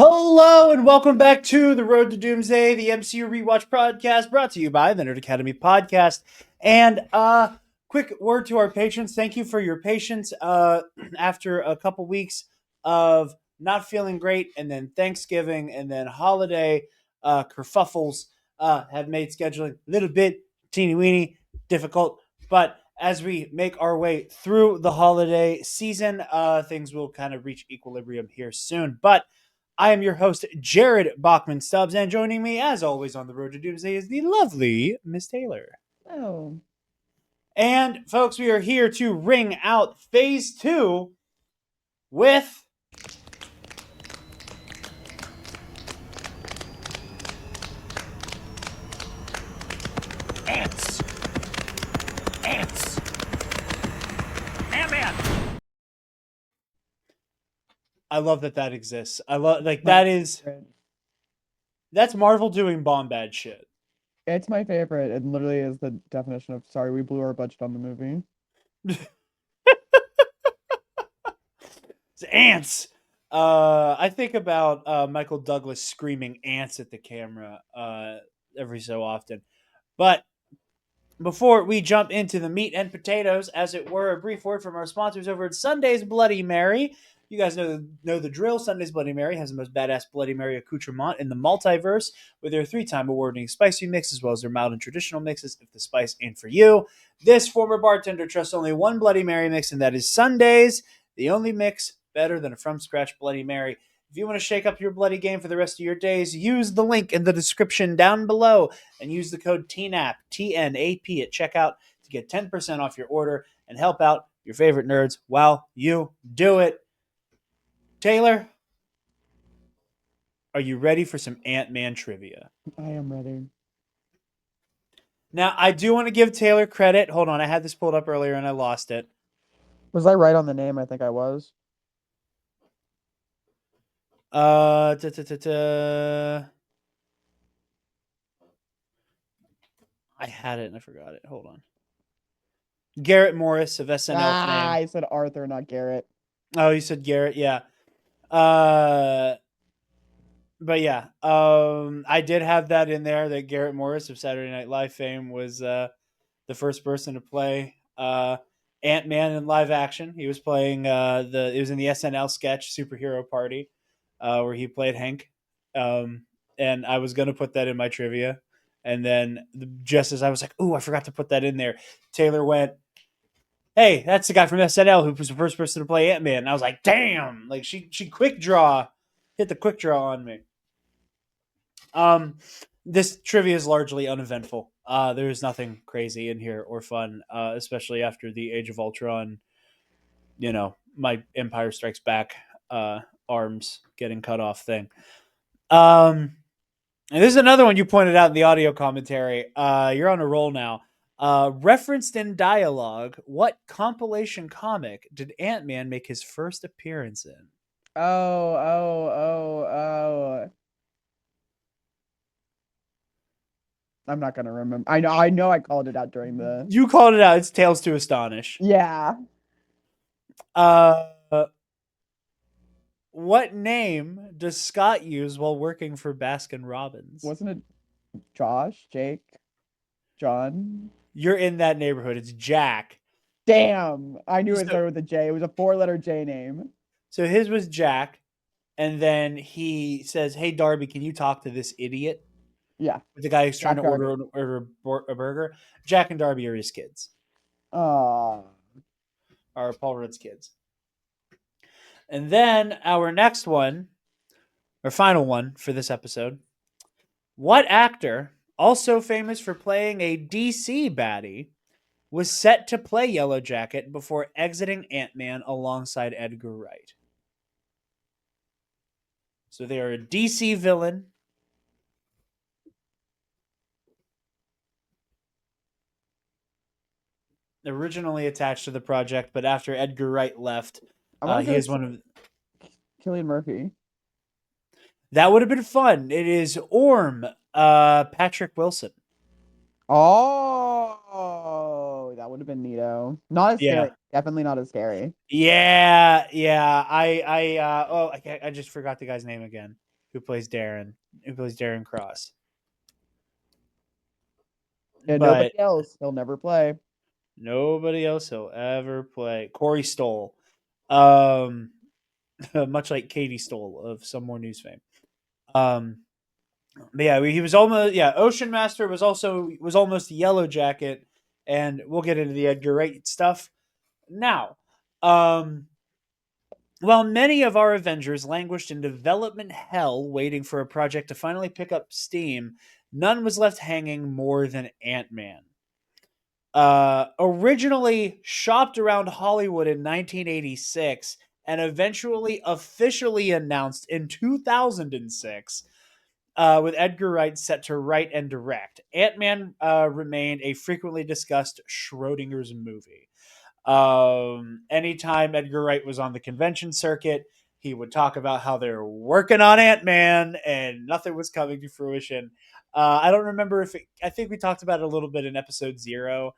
Hello and welcome back to the Road to Doomsday, the MCU Rewatch podcast brought to you by the Nerd Academy podcast. And quick word to our patrons. Thank you for your patience after a couple weeks of not feeling great and then Thanksgiving and then holiday kerfuffles have made scheduling a little bit teeny weeny difficult. But as we make our way through the holiday season, things will kind of reach equilibrium here soon. But I am your host, Jared Bachman Stubbs, and joining me, as always, on the Road to Doomsday is the lovely Miss Taylor. Oh. And, folks, we are here to ring out Phase 2 with... Ants. Ants. Ant-Man. I love that exists. I love, that's Marvel doing bomb bad shit. It's my favorite. It literally is the definition of sorry, we blew our budget on the movie. It's ants. I think about Michael Douglas screaming ants at the camera every so often. But before we jump into the meat and potatoes, as it were, a brief word from our sponsors over at Sunday's Bloody Mary. You guys know the drill. Sunday's Bloody Mary has the most badass Bloody Mary accoutrement in the multiverse with their 3-time award-winning spicy mix as well as their mild and traditional mixes if the spice ain't for you. This former bartender trusts only one Bloody Mary mix, and that is Sunday's, the only mix better than a from-scratch Bloody Mary. If you want to shake up your bloody game for the rest of your days, use the link in the description down below and use the code TNAP, T-N-A-P, at checkout to get 10% off your order and help out your favorite nerds while you do it. Taylor, are you ready for some Ant-Man trivia? I am ready. Now, I do want to give Taylor credit. Hold on, I had this pulled up earlier and I lost it. Was I right on the name? I think I was. I had it and I forgot it. Hold on. Garrett Morris of SNL fame. I said Arthur, not Garrett. Oh, you said Garrett, yeah. But yeah, I did have that in there that Garrett Morris of Saturday Night Live fame was the first person to play Ant-Man in live action. He was playing it was in the SNL sketch Superhero Party, where he played Hank. And I was gonna put that in my trivia, and then just as I was like, "Ooh, I forgot to put that in there," Taylor went, "Hey, that's the guy from SNL who was the first person to play Ant-Man." And I was like, "Damn!" Like she quick draw, hit the quick draw on me. This trivia is largely uneventful. There's nothing crazy in here or fun, especially after the Age of Ultron. You know, my Empire Strikes Back arms getting cut off thing. And this is another one you pointed out in the audio commentary. You're on a roll now. Referenced in dialogue, what compilation comic did Ant-Man make his first appearance in? Oh. I'm not gonna remember. I know I called it out during the You called it out. It's Tales to Astonish. Yeah. Uh, what name does Scott use while working for Baskin Robbins? Wasn't it Josh, Jake, John? You're in that neighborhood. It's Jack. Damn. I knew it So, started with a J. It was a 4-letter J name. so his was Jack, and then he says, "Hey Darby, can you talk to this idiot?" Yeah. The guy who's trying Jack to Darby. order a burger. Jack and Darby are his kids. Are Paul Rudd's kids. And then our next one, our final one for this episode. What actor, also famous for playing a DC baddie, was set to play Yellow Jacket before exiting Ant-Man alongside Edgar Wright? So they are a DC villain. Originally attached to the project, but after Edgar Wright left, he is one of... Cillian Murphy. That would have been fun. It is Orm, Patrick Wilson. Oh, that would have been neato. Not as scary. Definitely not as scary. Yeah. I just forgot the guy's name again. who plays Darren, who plays Darren Cross. And But nobody else. He'll never play. nobody else he'll ever play. Corey Stoll, um, much like Katie Stoll of Some More News fame. Um, but yeah, he was almost Ocean Master was almost Yellow Jacket, and we'll get into the Edgar Wright stuff now. Um, While many of our Avengers languished in development hell, waiting for a project to finally pick up steam, none was left hanging more than Ant Man. Originally shopped around Hollywood in 1986 and eventually officially announced in 2006, with Edgar Wright set to write and direct. Ant-Man remained a frequently discussed Schrodinger's movie. Anytime Edgar Wright was on the convention circuit, he would talk about how they're working on Ant-Man and nothing was coming to fruition. I don't remember I think we talked about it a little bit in episode 0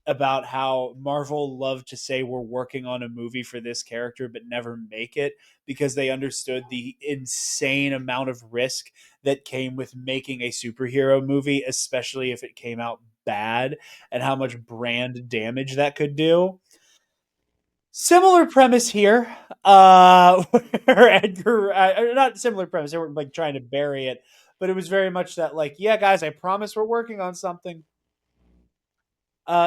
about how Marvel loved to say we're working on a movie for this character but never make it because they understood the insane amount of risk that came with making a superhero movie, especially if it came out bad, and how much brand damage that could do. Similar premise here, where Edgar, not similar premise, they weren't like trying to bury it, but it was very much that, like, yeah, guys, I promise we're working on something.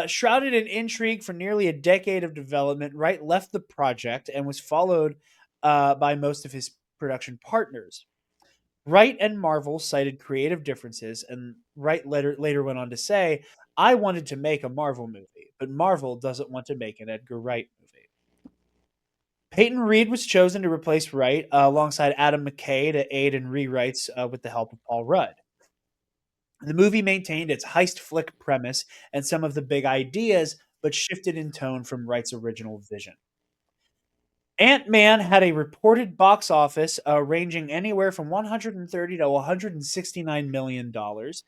Shrouded in intrigue for nearly a decade of development, Wright left the project and was followed by most of his production partners. Wright and Marvel cited creative differences, and Wright later went on to say, I wanted to make a Marvel movie, but Marvel doesn't want to make an Edgar Wright movie. Peyton Reed was chosen to replace Wright alongside Adam McKay to aid in rewrites with the help of Paul Rudd. The movie maintained its heist flick premise and some of the big ideas, but shifted in tone from Wright's original vision. Ant-Man had a reported box office ranging anywhere from 130 to 169 million dollars.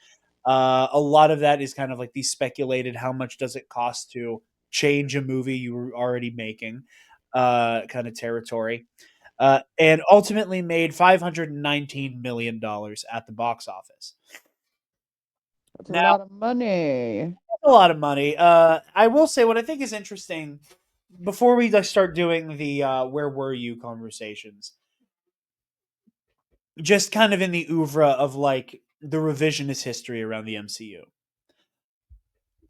A lot of that is kind of like the speculated how much does it cost to change a movie you were already making kind of territory. And ultimately made $519 million at the box office. That's a Now, lot of money. a lot of money. I will say what I think is interesting before we like start doing the where were you conversations, just kind of in the oeuvre of like the revisionist history around the MCU.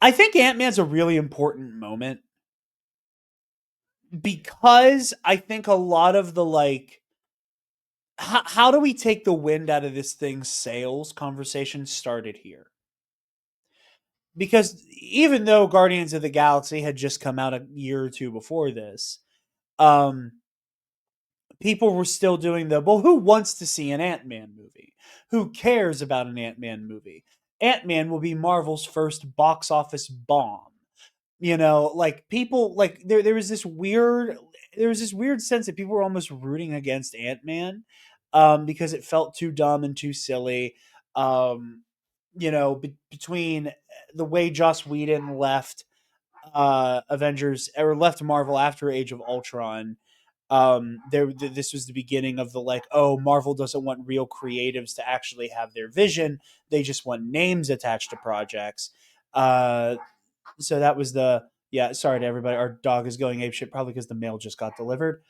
I think Ant Man's a really important moment because I think a lot of the like how do we take the wind out of this thing's sails conversation started here. Because even though Guardians of the Galaxy had just come out a year or two before this, um, people were still doing the, well, who wants to see an Ant-Man movie? Who cares about an Ant-Man movie? Ant-Man will be Marvel's first box office bomb. You know, like people like there was this weird sense that people were almost rooting against Ant-Man because it felt too dumb and too silly. Um, between the way Joss Whedon left Avengers or left Marvel after Age of Ultron, this was the beginning of the like, oh, Marvel doesn't want real creatives to actually have their vision, they just want names attached to projects. So that was the, yeah, sorry to everybody, our dog is going apeshit probably because the mail just got delivered.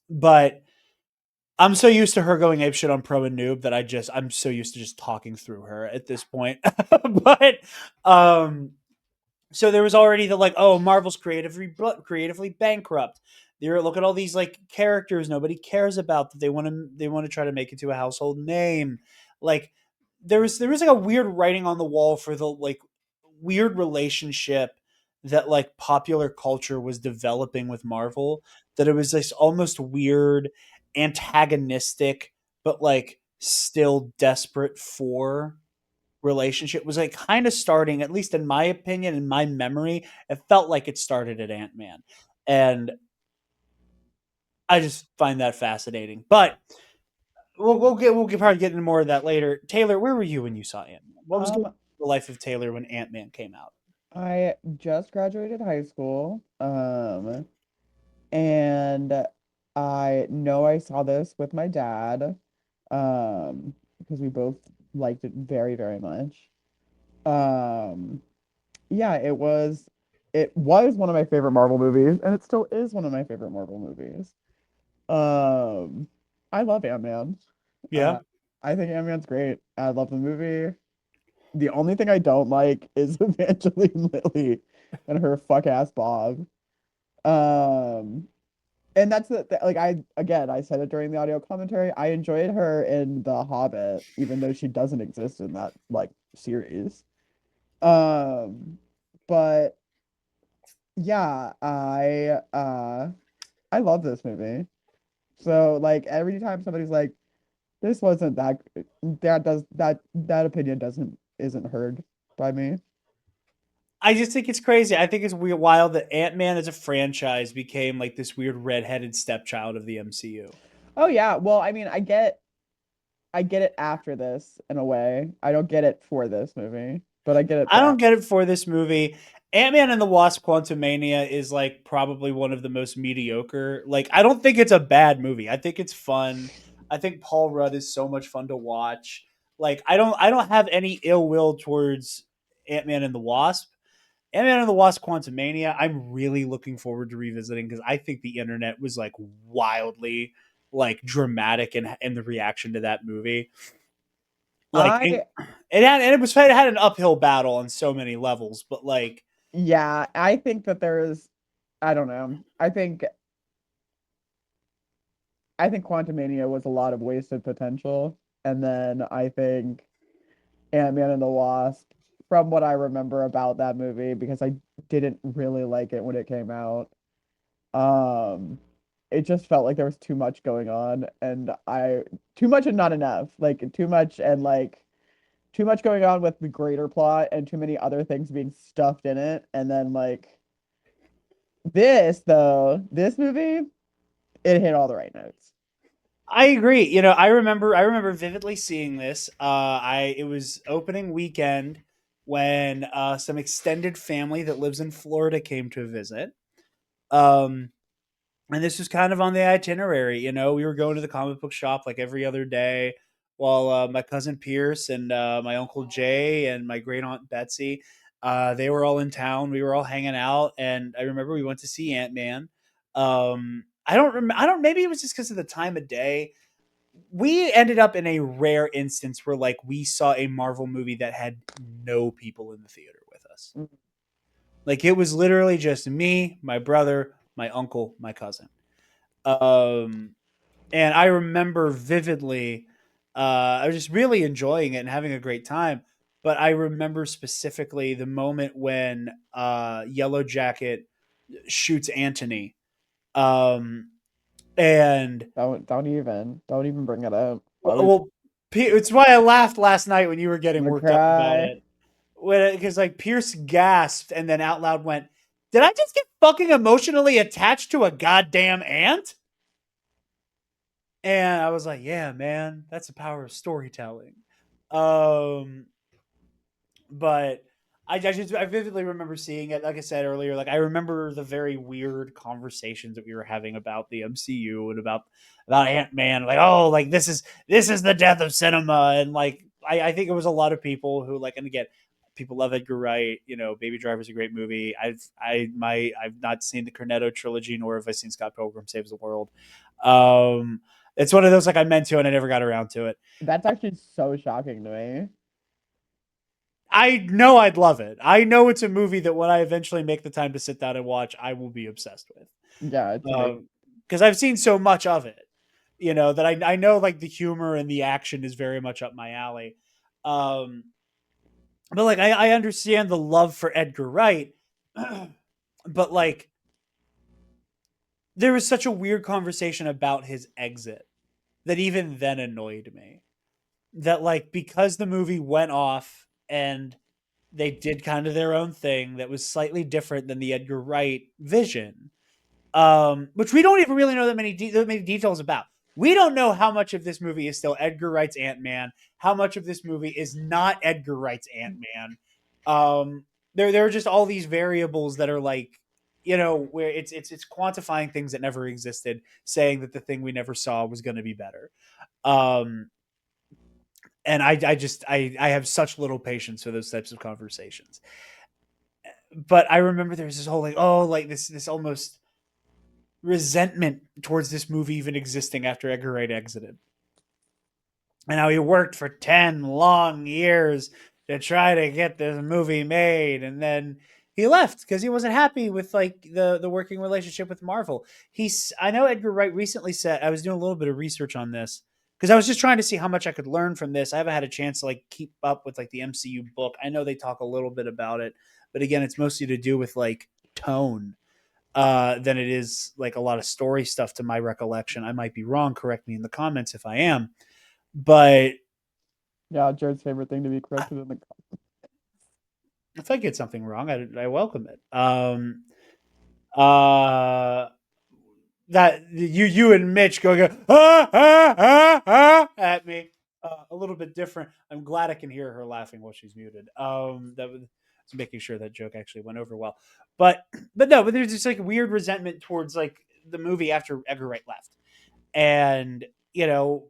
But I'm so used to her going apeshit on pro and noob that I'm so used to just talking through her at this point. But um so there was already the like, oh, Marvel's creatively bankrupt. They're look at all these like characters nobody cares about that they want to try to make into a household name. Like there was like a weird writing on the wall for the like weird relationship that like popular culture was developing with Marvel, that it was this almost weird antagonistic but like still desperate for relationship was like kind of starting, at least in my opinion, in my memory, it felt like it started at Ant-Man. And I just find that fascinating. But we'll probably get into more of that later. Taylor, where were you when you saw Ant-Man? What was going on Um, in the life of Taylor when Ant-Man came out? I just graduated high school. And I know I saw this with my dad, because we both liked it very, very much. Um, yeah, it was one of my favorite Marvel movies, and it still is one of my favorite Marvel movies. Um, I love Ant-Man. Yeah. Uh, I think Ant-Man's great. I love the movie. The only thing I don't like is Evangeline Lilly and her fuck ass Bob. Um, and that's like I said it during the audio commentary. I enjoyed her in The Hobbit, even though she doesn't exist in that like series. Um, but yeah, I love this movie. So like every time somebody's like, this wasn't that opinion doesn't isn't heard by me. I just think it's crazy. I think it's weird, wild that Ant Man as a franchise became like this weird redheaded stepchild of the MCU. Oh yeah, well, I mean, I get it after this in a way. I don't get it for this movie, but I get it I for don't after. get it for this movie. Ant Man and the Wasp: Quantumania is like probably one of the most mediocre. Like, I don't think it's a bad movie. I think it's fun. I think Paul Rudd is so much fun to watch. Like, I don't have any ill will towards Ant Man and the Wasp. Ant Man and the Wasp: Quantumania, I'm really looking forward to revisiting because I think the internet was like wildly like dramatic in the reaction to that movie. Like I it had an uphill battle on so many levels, but like Yeah, I think that there's I don't know. I think Quantumania was a lot of wasted potential. And then I think Ant-Man and the Wasp, from what I remember about that movie, because I didn't really like it when it came out. Um, it just felt like there was too much going on, and I too much and not enough. Like too much and like too much going on with the greater plot and too many other things being stuffed in it. And then like this movie, it hit all the right notes. I agree. I remember vividly seeing this. I It was opening weekend when some extended family that lives in Florida came to visit. Um, and this was kind of on the itinerary. We were going to the comic book shop like every other day, while my cousin Pierce and my uncle Jay and my great aunt Betsy, they were all in town. We were all hanging out, and I remember we went to see Ant Man. I don't remember. I don't. Maybe it was just because of the time of day. We ended up in a rare instance where like we saw a Marvel movie that had no people in the theater with us. Like it was literally just me, my brother, my uncle, my cousin. Um, and I remember vividly, I was just really enjoying it and having a great time. But I remember specifically the moment when Yellow Jacket shoots Anthony. Um, and Don't even bring it up. I was well, it's why I laughed last night when you were getting gonna worked up about cry. it. Because like Pierce gasped and then out loud went, "Did I just get fucking emotionally attached to a goddamn ant?" And I was like, "Yeah, man, that's the power of storytelling." Um, but I vividly remember seeing it. Like I said earlier, like I remember the very weird conversations that we were having about the MCU and about Ant Man. Like, oh, like this is the death of cinema, and like I think it was a lot of people who like, and again, people love Edgar Wright. Baby Driver's a great movie. I've not seen the Cornetto trilogy, nor have I seen Scott Pilgrim Saves the World. Um, it's one of those like I meant to, and I never got around to it. That's actually so shocking to me. I know I'd love it. I know it's a movie that when I eventually make the time to sit down and watch, I will be obsessed with. Yeah, it's amazing. Because I've seen so much of it, that I know like the humor and the action is very much up my alley. Um, but like I understand the love for Edgar Wright, but like there was such a weird conversation about his exit that even then annoyed me. That like because the movie went off and they did kind of their own thing that was slightly different than the Edgar Wright vision, which we don't even really know that many details about. We don't know how much of this movie is still Edgar Wright's Ant Man, how much of this movie is not Edgar Wright's Ant Man. There are just all these variables that are like where it's quantifying things that never existed, saying that the thing we never saw was going to be better. Um, and I have such little patience for those types of conversations. But I remember there was this whole like, oh, like this almost resentment towards this movie even existing after Edgar Wright exited, and how he worked for 10 long years to try to get this movie made, and then he left because he wasn't happy with like the working relationship with Marvel. I know Edgar Wright recently said, I was doing a little bit of research on this because I was just trying to see how much I could learn from this. I haven't had a chance to like keep up with like the MCU book. I know they talk a little bit about it, but again, it's mostly to do with like tone than it is like a lot of story stuff to my recollection. I might be wrong. Correct me in the comments if I am. But Yeah, Jared's favorite thing to be corrected in the. if I get something wrong, I welcome it. Uh, that you and Mitch going at me a little bit different. I'm glad I can hear her laughing while she's muted. That was making sure that joke actually went over well. But no, but there's just like weird resentment towards like the movie after Edgar Wright left, and you know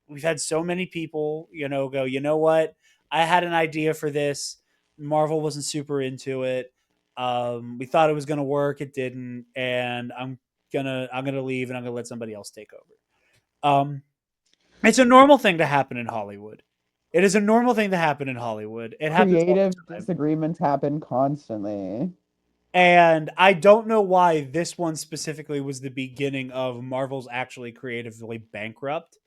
we've had so many people, go, you know what? I had an idea for this. Marvel wasn't super into it. We thought it was gonna work, it didn't, and I'm gonna leave and I'm gonna let somebody else take over. It's a normal thing to happen in Hollywood. It is a normal thing to happen in Hollywood. It happens all Creative the time. disagreements happen constantly. And I don't know why this one specifically was the beginning of Marvel's actually creatively bankrupt,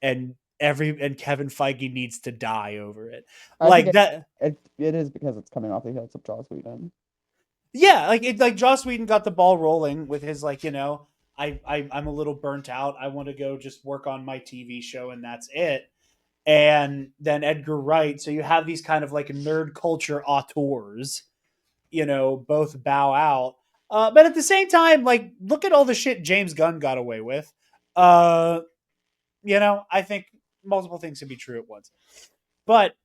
and Kevin Feige needs to die over it. I think Like that. it is because it's coming off the heels of Joss Whedon. Yeah, like Joss Whedon got the ball rolling with his like, I'm a little burnt out. I want to go just work on my TV show and that's it. And then Edgar Wright. So you have these kind of like nerd culture auteurs, both bow out. But at the same time, like, look at all the shit James Gunn got away with. Uh, I think multiple things can be true at once. But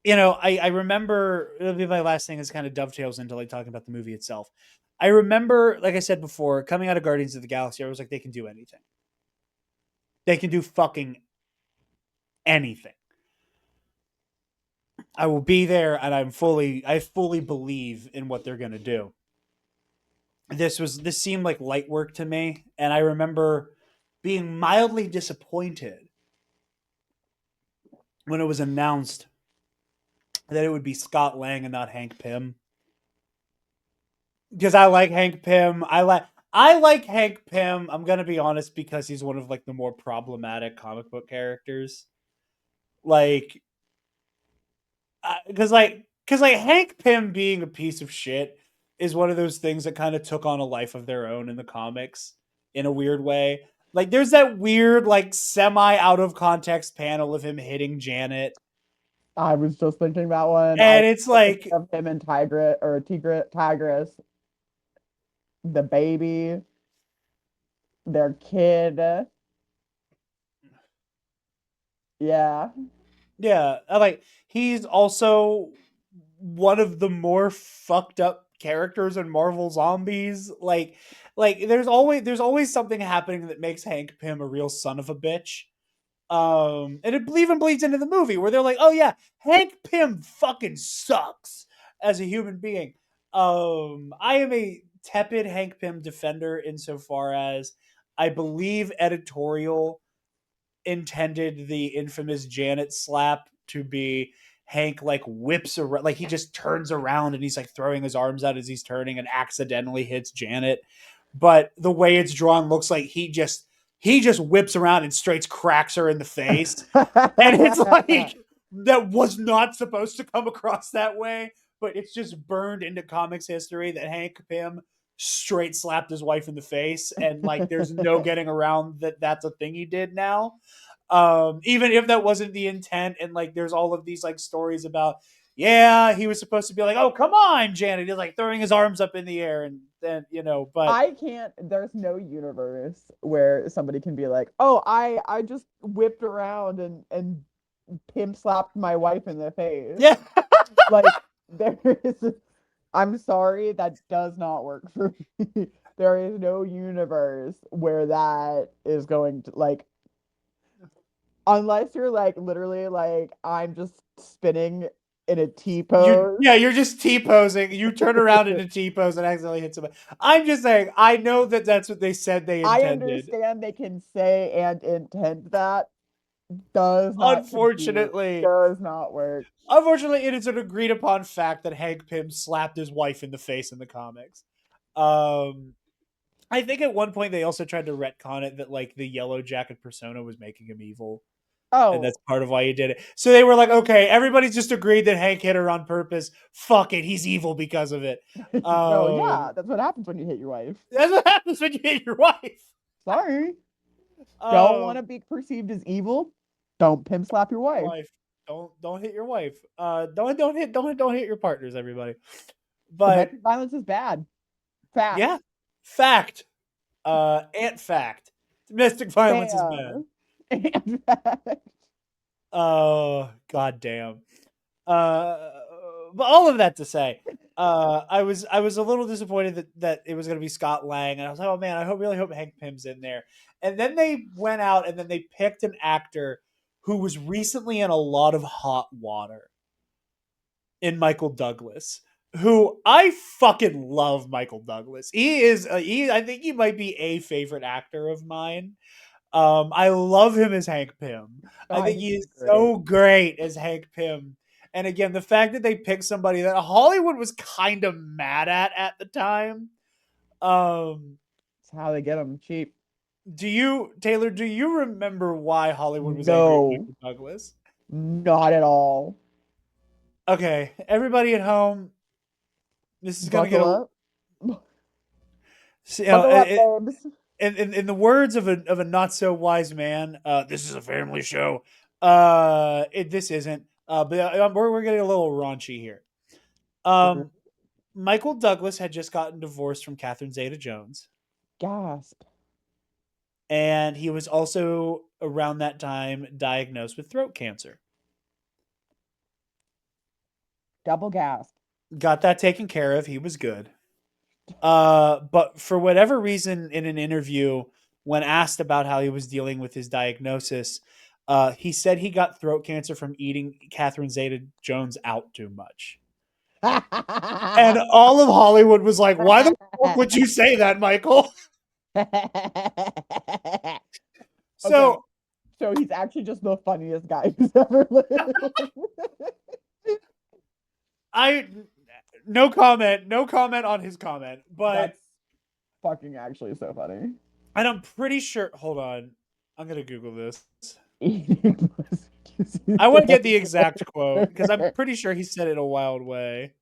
I remember, it'll be my last thing, is kind of dovetails into like talking about the movie itself. I remember, like I said before, coming out of Guardians of the Galaxy, I was like, they can do anything. They can do fucking anything. I will be there, and I fully believe in what they're gonna do. This seemed like light work to me, and I remember being mildly disappointed when it was announced that it would be Scott Lang and not Hank Pym. Because I like Hank Pym. I like Hank Pym. I'm gonna be honest, because he's one of like the more problematic comic book characters. Like, because Hank Pym being a piece of shit is one of those things that kind of took on a life of their own in the comics in a weird way. Like, there's that weird like semi out of context panel of him hitting Janet, I was just thinking that one. I and it's was thinking like, of him and Tigress, the baby, their kid. Yeah. yeah, like he's also one of the more fucked up characters in Marvel Zombies. Like there's always something happening that makes Hank Pym a real son of a bitch. And it even bleeds into the movie where they're like, "Oh yeah, Hank Pym fucking sucks as a human being." I am a tepid Hank Pym defender insofar as I believe editorial intended the infamous Janet slap to be Hank like whips around, like he just turns around and he's like throwing his arms out as he's turning and accidentally hits Janet. But the way it's drawn looks like he just whips around and straight cracks her in the face. And it's like that was not supposed to come across that way, but it's just burned into comics history that Hank Pym straight slapped his wife in the face, and like there's no getting around that that's a thing he did now. Even if that wasn't the intent, and like there's all of these like stories about, yeah, he was supposed to be like, oh come on Janet, he's like throwing his arms up in the air, and then but I can't. There's no universe where somebody can be like, "Oh, I just whipped around and pimp slapped my wife in the face." yeah. Like there is I'm sorry, that does not work for me. There is no universe where that is going to like unless you're like literally like I'm just spinning in a T You pose. yeah, you're just T posing. You turn around in a T pose and accidentally hit somebody. I'm just saying. I know that that's what they said they I intended. understand they can say and intend that. Does not compute. Unfortunately, Does not work. unfortunately, it is an agreed upon fact that Hank Pym slapped his wife in the face in the comics. Um, I think at one point they also tried to retcon it that like the yellow jacket persona was making him evil, and Oh, that's part of why he did it. So they were like, okay, everybody's just agreed that Hank hit her on purpose. Fuck it, he's evil because of it. well, yeah, that's what happens when you hit your wife. That's what happens when you hit your wife. Sorry. Don't want to Um, be perceived as evil. Don't pimp slap your wife. wife, don't hit your wife. Don't hit your partners, everybody. But Domestic violence is bad. Fact. yeah, fact. Ant fact. Domestic violence is bad. Bam. And fact. Oh, goddamn. Uh, but all of that to say, I was a little disappointed that it was going to be Scott Lang, and I was like, oh man, really hope Hank Pym's in there. And then they went out and then they picked an actor who was recently in a lot of hot water in Michael Douglas. Who I fucking love Michael Douglas. He is I think he might be a favorite actor of mine. I love him as Hank Pym. I Oh, think he's he is great. so great as Hank Pym. And again, the fact that they picked somebody that Hollywood was kind of mad at the time. Um, That's how they get them cheap. do you, Taylor? Do you remember why Hollywood was angry at No, Michael Douglas? not at all. Okay, everybody at home, this is gonna get Buckle a. up. You know, Buckle up, babes. in the words of a not so wise man, this is a family show. This isn't. But we're getting a little raunchy here. Um, Michael Douglas had just gotten divorced from Catherine Zeta-Jones, Gasp. and he was also around that time diagnosed with throat cancer. Double gasp. Got that taken care of. He was good. But for whatever reason, in an interview, when asked about how he was dealing with his diagnosis, he said he got throat cancer from eating Catherine Zeta Jones out too much. And all of Hollywood was like, why the fuck would you say that, Michael? Okay, So so he's actually just the funniest guy who's ever lived. I, no comment on his comment, but That's fucking actually so funny. and I'm pretty sure, hold on, I'm going to Google this. Eating pussy I want to get the throat exact quote because I'm cancer. pretty sure he said it in a wild way.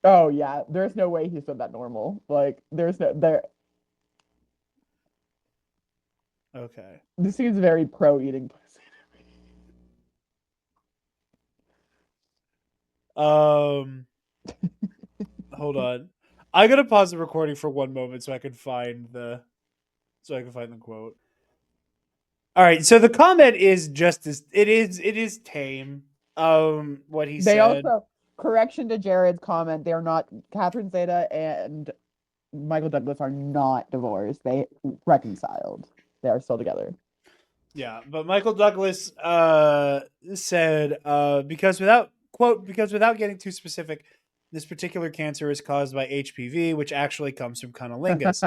Oh yeah, there's no way he said that normal. Like there's no there. Okay. This seems very pro eating pussy. Um, hold on. I gotta pause the recording for one moment so I can find the quote. All right, so the comment is just as it is tame. What he They said. also correction to Jared's comment. They're not Catherine Zeta and Michael Douglas are not divorced. They reconciled. They are still together. Yeah, but Michael Douglas said because without getting too specific, this particular cancer is caused by HPV, which actually comes from cunnilingus.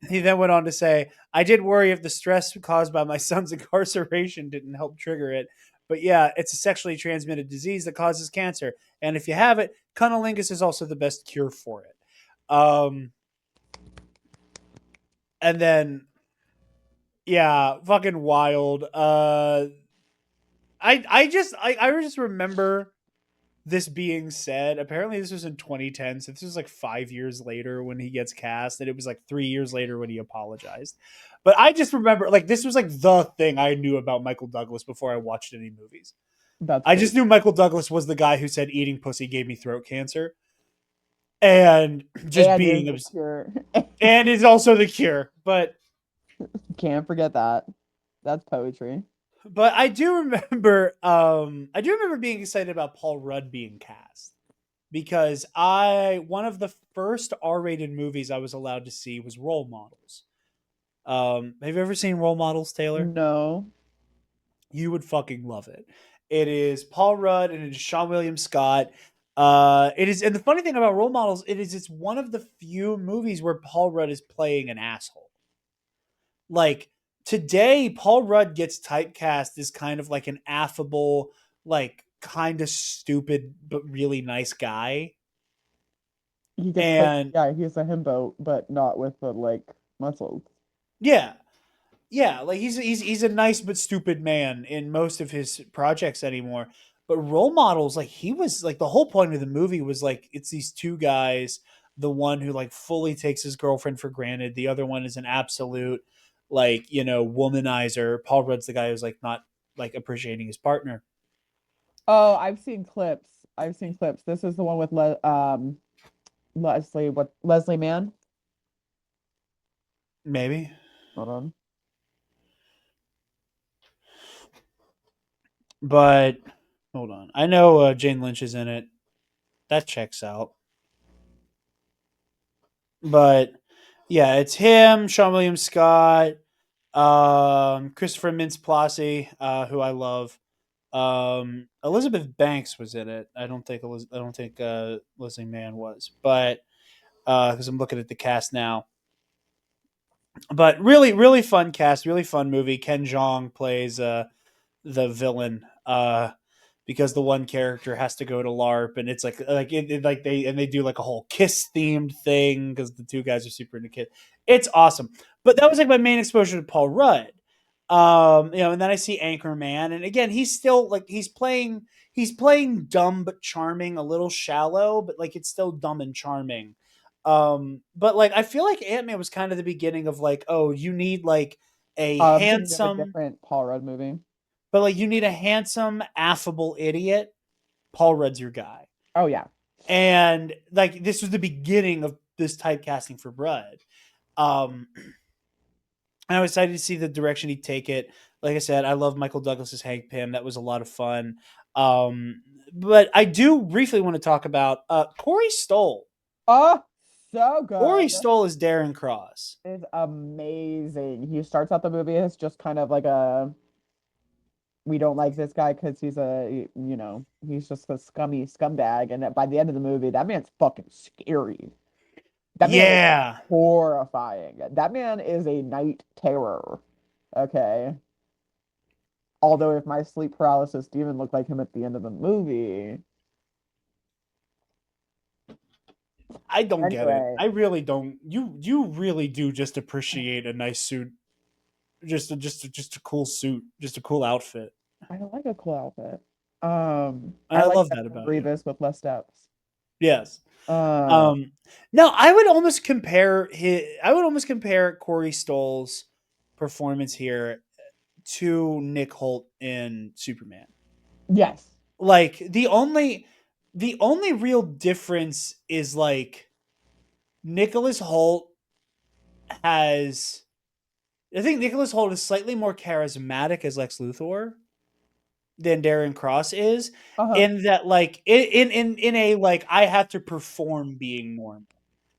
He then went on to say, I did worry if the stress caused by my son's incarceration didn't help trigger it. But yeah, it's a sexually transmitted disease that causes cancer. And if you have it, cunnilingus is also the best cure for it. Um, and then, yeah, fucking wild. I just remember this being said. Apparently, this was in 2010, so this was like 5 years later when he gets cast, and it was like 3 years later when he apologized. But I just remember like this was like the thing I knew about Michael Douglas before I watched any movies. That's I just crazy. knew Michael Douglas was the guy who said eating pussy gave me throat cancer, and just And is being the cure. and is also the cure. Can't forget that. That's poetry. But I do remember being excited about Paul Rudd being cast. because I one of the first R-rated movies I was allowed to see was Role Models. Have you ever seen Role Models, Taylor? No. You would fucking love it. It is Paul Rudd and it is Sean William Scott. It is, and the funny thing about Role Models, it's one of the few movies where Paul Rudd is playing an asshole. Like today, Paul Rudd gets typecast as kind of like an affable, like kind of stupid but really nice guy. He gets played. And Yeah, he's a himbo, but not with the like muscles. yeah, yeah, like he's a nice but stupid man in most of his projects anymore. But Role Models, like he was like the whole point of the movie was like it's these two guys, the one who like fully takes his girlfriend for granted, the other one is an absolute like, womanizer. Paul Rudd's the guy who's like not like appreciating his partner. Oh, I've seen clips. I've seen clips. This is the one with Leslie Mann. Maybe. Hold on. But hold on. I know Jane Lynch is in it. That checks out. But yeah, it's him, Sean William Scott, Christopher Mintz-Plasse, who I love. Elizabeth Banks was in it. I don't think Leslie Mann was, but because I'm looking at the cast now. But really, really fun cast, really fun movie. Ken Jeong plays the villain. Because the one character has to go to LARP, and it's like they do like a whole kiss themed thing because the two guys are super into kiss. It's awesome. But that was like my main exposure to Paul Rudd. And then I see Anchorman, and again he's still like he's playing dumb but charming, a little shallow, but like it's still dumb and charming. But like I feel like Ant Man was kind of the beginning of like, oh, you need like a I'm thinking of a handsome, different Paul Rudd movie. but like you need a handsome, affable idiot. Paul Rudd's your guy. Oh yeah. And like this was the beginning of this typecasting for Rudd. Um, and I was excited to see the direction he'd take it. Like I said, I love Michael Douglas's Hank Pym. That was a lot of fun. But I do briefly want to talk about Corey Stoll. Oh, so Corey good. Stoll is Darren Cross. It's amazing. He starts out the movie as just kind of like a we don't like this guy because he's just a scummy scumbag. And by the end of the movie, that man's fucking scary. That man is Yeah. horrifying. That man is a night terror. Okay. Although if my sleep paralysis demon looked like him at the end of the movie. I don't get it. Anyway, I really don't. You really do just appreciate a nice suit, just a cool suit, just a cool outfit. I don't like a cool outfit. And I I like love that General about you. Grievous with less steps. Yes. Uh, Um, no, I would almost compare Corey Stoll's performance here to Nick Holt in Superman. yes. Like the only real difference is like Nicholas Holt has I think Nicholas Holt is slightly more charismatic as Lex Luthor than Darren Cross is, Uh-huh. in that like in a like I have to perform being normal.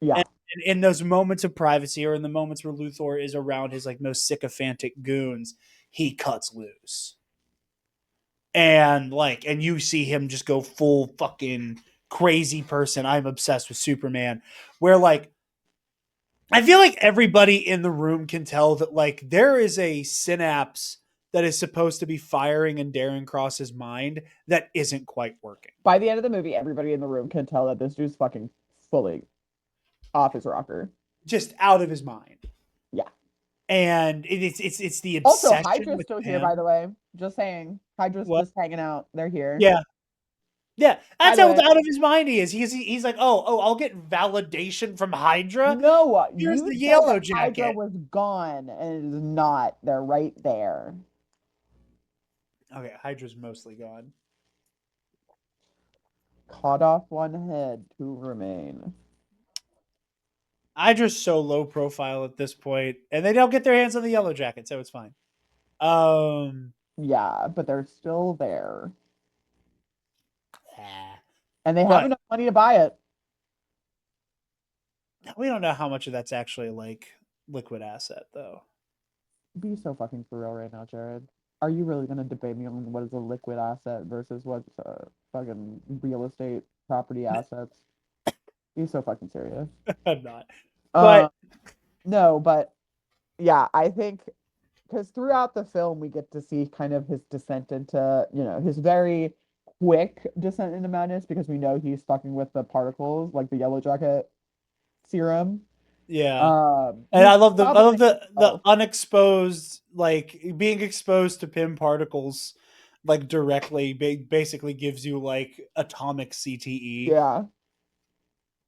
And Yeah. in those moments of privacy, or in the moments where Luthor is around his like most sycophantic goons, he cuts loose. And you see him just go full fucking crazy person. I'm obsessed with Superman. Where like I feel like everybody in the room can tell that like there is a synapse that is supposed to be firing in Darren Cross's mind that isn't quite working. By the end of the movie, everybody in the room can tell that this dude's fucking fully off his rocker. Just out of his mind. Yeah. And it's the Also, obsession Hydra's with still here, by the him. way. Just saying. Hydra's What? just hanging out. They're here. Yeah. Yeah. By That's the how way, out of his mind he is. He's like, oh, I'll get validation from Hydra. no, Here's you the said yellow that Hydra jacket. was gone, and it is not. They're right there. Okay, Hydra's mostly gone. Cut off one head to remain. Hydra's so low profile at this point, and they don't get their hands on the yellow jacket, so it's fine. Um, Yeah, but they're still there. ah. And they have But enough money to buy it. We don't know how much of that's actually like liquid asset though. Be so fucking for real right now, Jared. Are you really gonna debate me on what is a liquid asset versus what's fucking real estate property assets? Be so fucking serious. I'm not. Uh, But no, but yeah, I think because throughout the film we get to see kind of his descent into, his very quick descent into madness because we know he's fucking with the particles, like the yellow jacket serum. yeah. And He's I love gobbling the himself. unexposed like being exposed to Pym particles like directly basically gives you like atomic CTE. Yeah.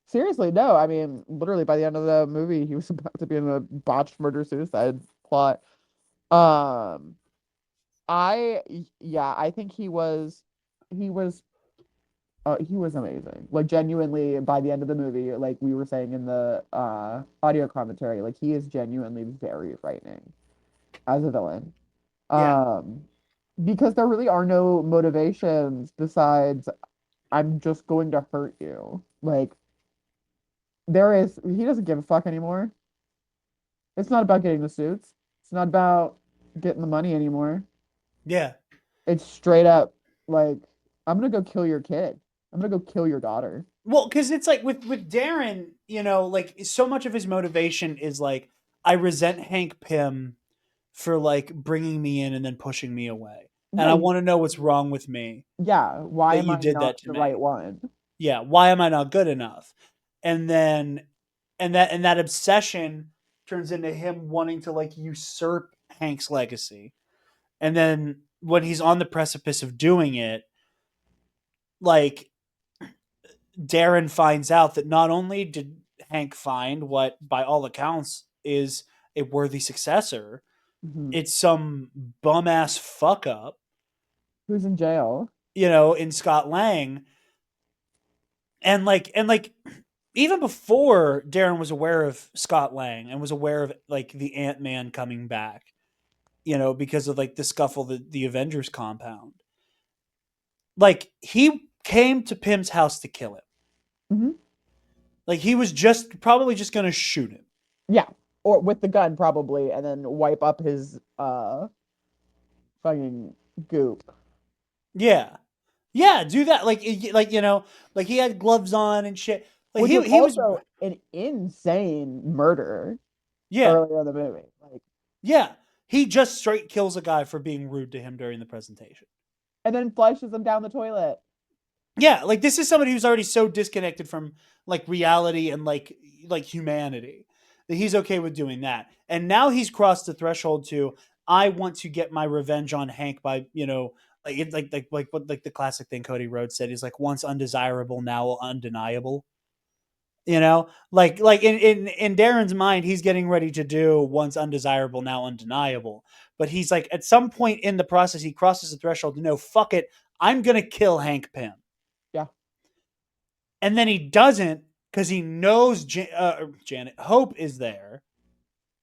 Seriously, no. I mean, literally by the end of the movie, he was about to be in a botched murder suicide plot. Um, yeah, I think he was, he was amazing. Like genuinely, by the end of the movie, like we were saying in the audio commentary, like he is genuinely very frightening as a villain. Yeah. Um, because there really are no motivations besides I'm just going to hurt you. Like he doesn't give a fuck anymore. It's not about getting the suits. It's not about getting the money anymore. Yeah. It's straight up like, I'm gonna go kill your kid. I'm gonna go kill your daughter. Well, because it's like with Darren, you know, like so much of his motivation is like I resent Hank Pym for like bringing me in and then pushing me away, and Yeah, I want to know what's wrong with me yeah. Why that am you I did not that to the right me. one? Yeah, why am I not good enough? And then and that obsession turns into him wanting to like usurp Hank's legacy. And then when he's on the precipice of doing it, like Darren finds out that not only did Hank find what, by all accounts, is a worthy successor, Mhm. it's some bum ass fuck up, Who's in jail? you know, in Scott Lang. And like even before Darren was aware of Scott Lang and was aware of like the Ant Man coming back, you know, because of like the scuffle, the Avengers compound, like he came to Pym's house to kill him. Hmm. Like he was just probably just gonna shoot him. Yeah, or with the gun probably, and then wipe up his fucking goop, Yeah, yeah, do that. Like you know, like he had gloves on and shit. Like which was he was, also an insane murder yeah, earlier in the movie. Like, yeah. He just straight kills a guy for being rude to him during the presentation. and then flushes him down the toilet. Yeah, like this is somebody who's already so disconnected from like reality and like humanity that he's okay with doing that. And now he's crossed the threshold to I want to get my revenge on Hank by, you know, like it's like what like the classic thing Cody Rhodes said is like once undesirable, now undeniable. You know, like in Darren's mind, he's getting ready to do once undesirable, now undeniable. But he's like at some point in the process, he crosses the threshold to know, fuck it, I'm gonna kill Hank Pym. Yeah. And then he doesn't because he knows Janet Hope is there.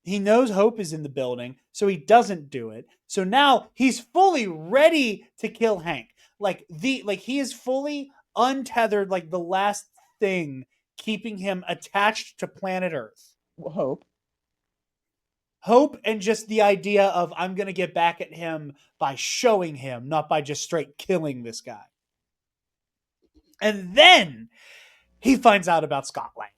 He knows Hope is in the building, so he doesn't do it. So now he's fully ready to kill Hank. Like he is fully untethered, like the last thing keeping him attached to planet Earth. Hope. Hope and just the idea of I'm gonna get back at him by showing him, not by just straight killing this guy. And then he finds out about Scott Lang.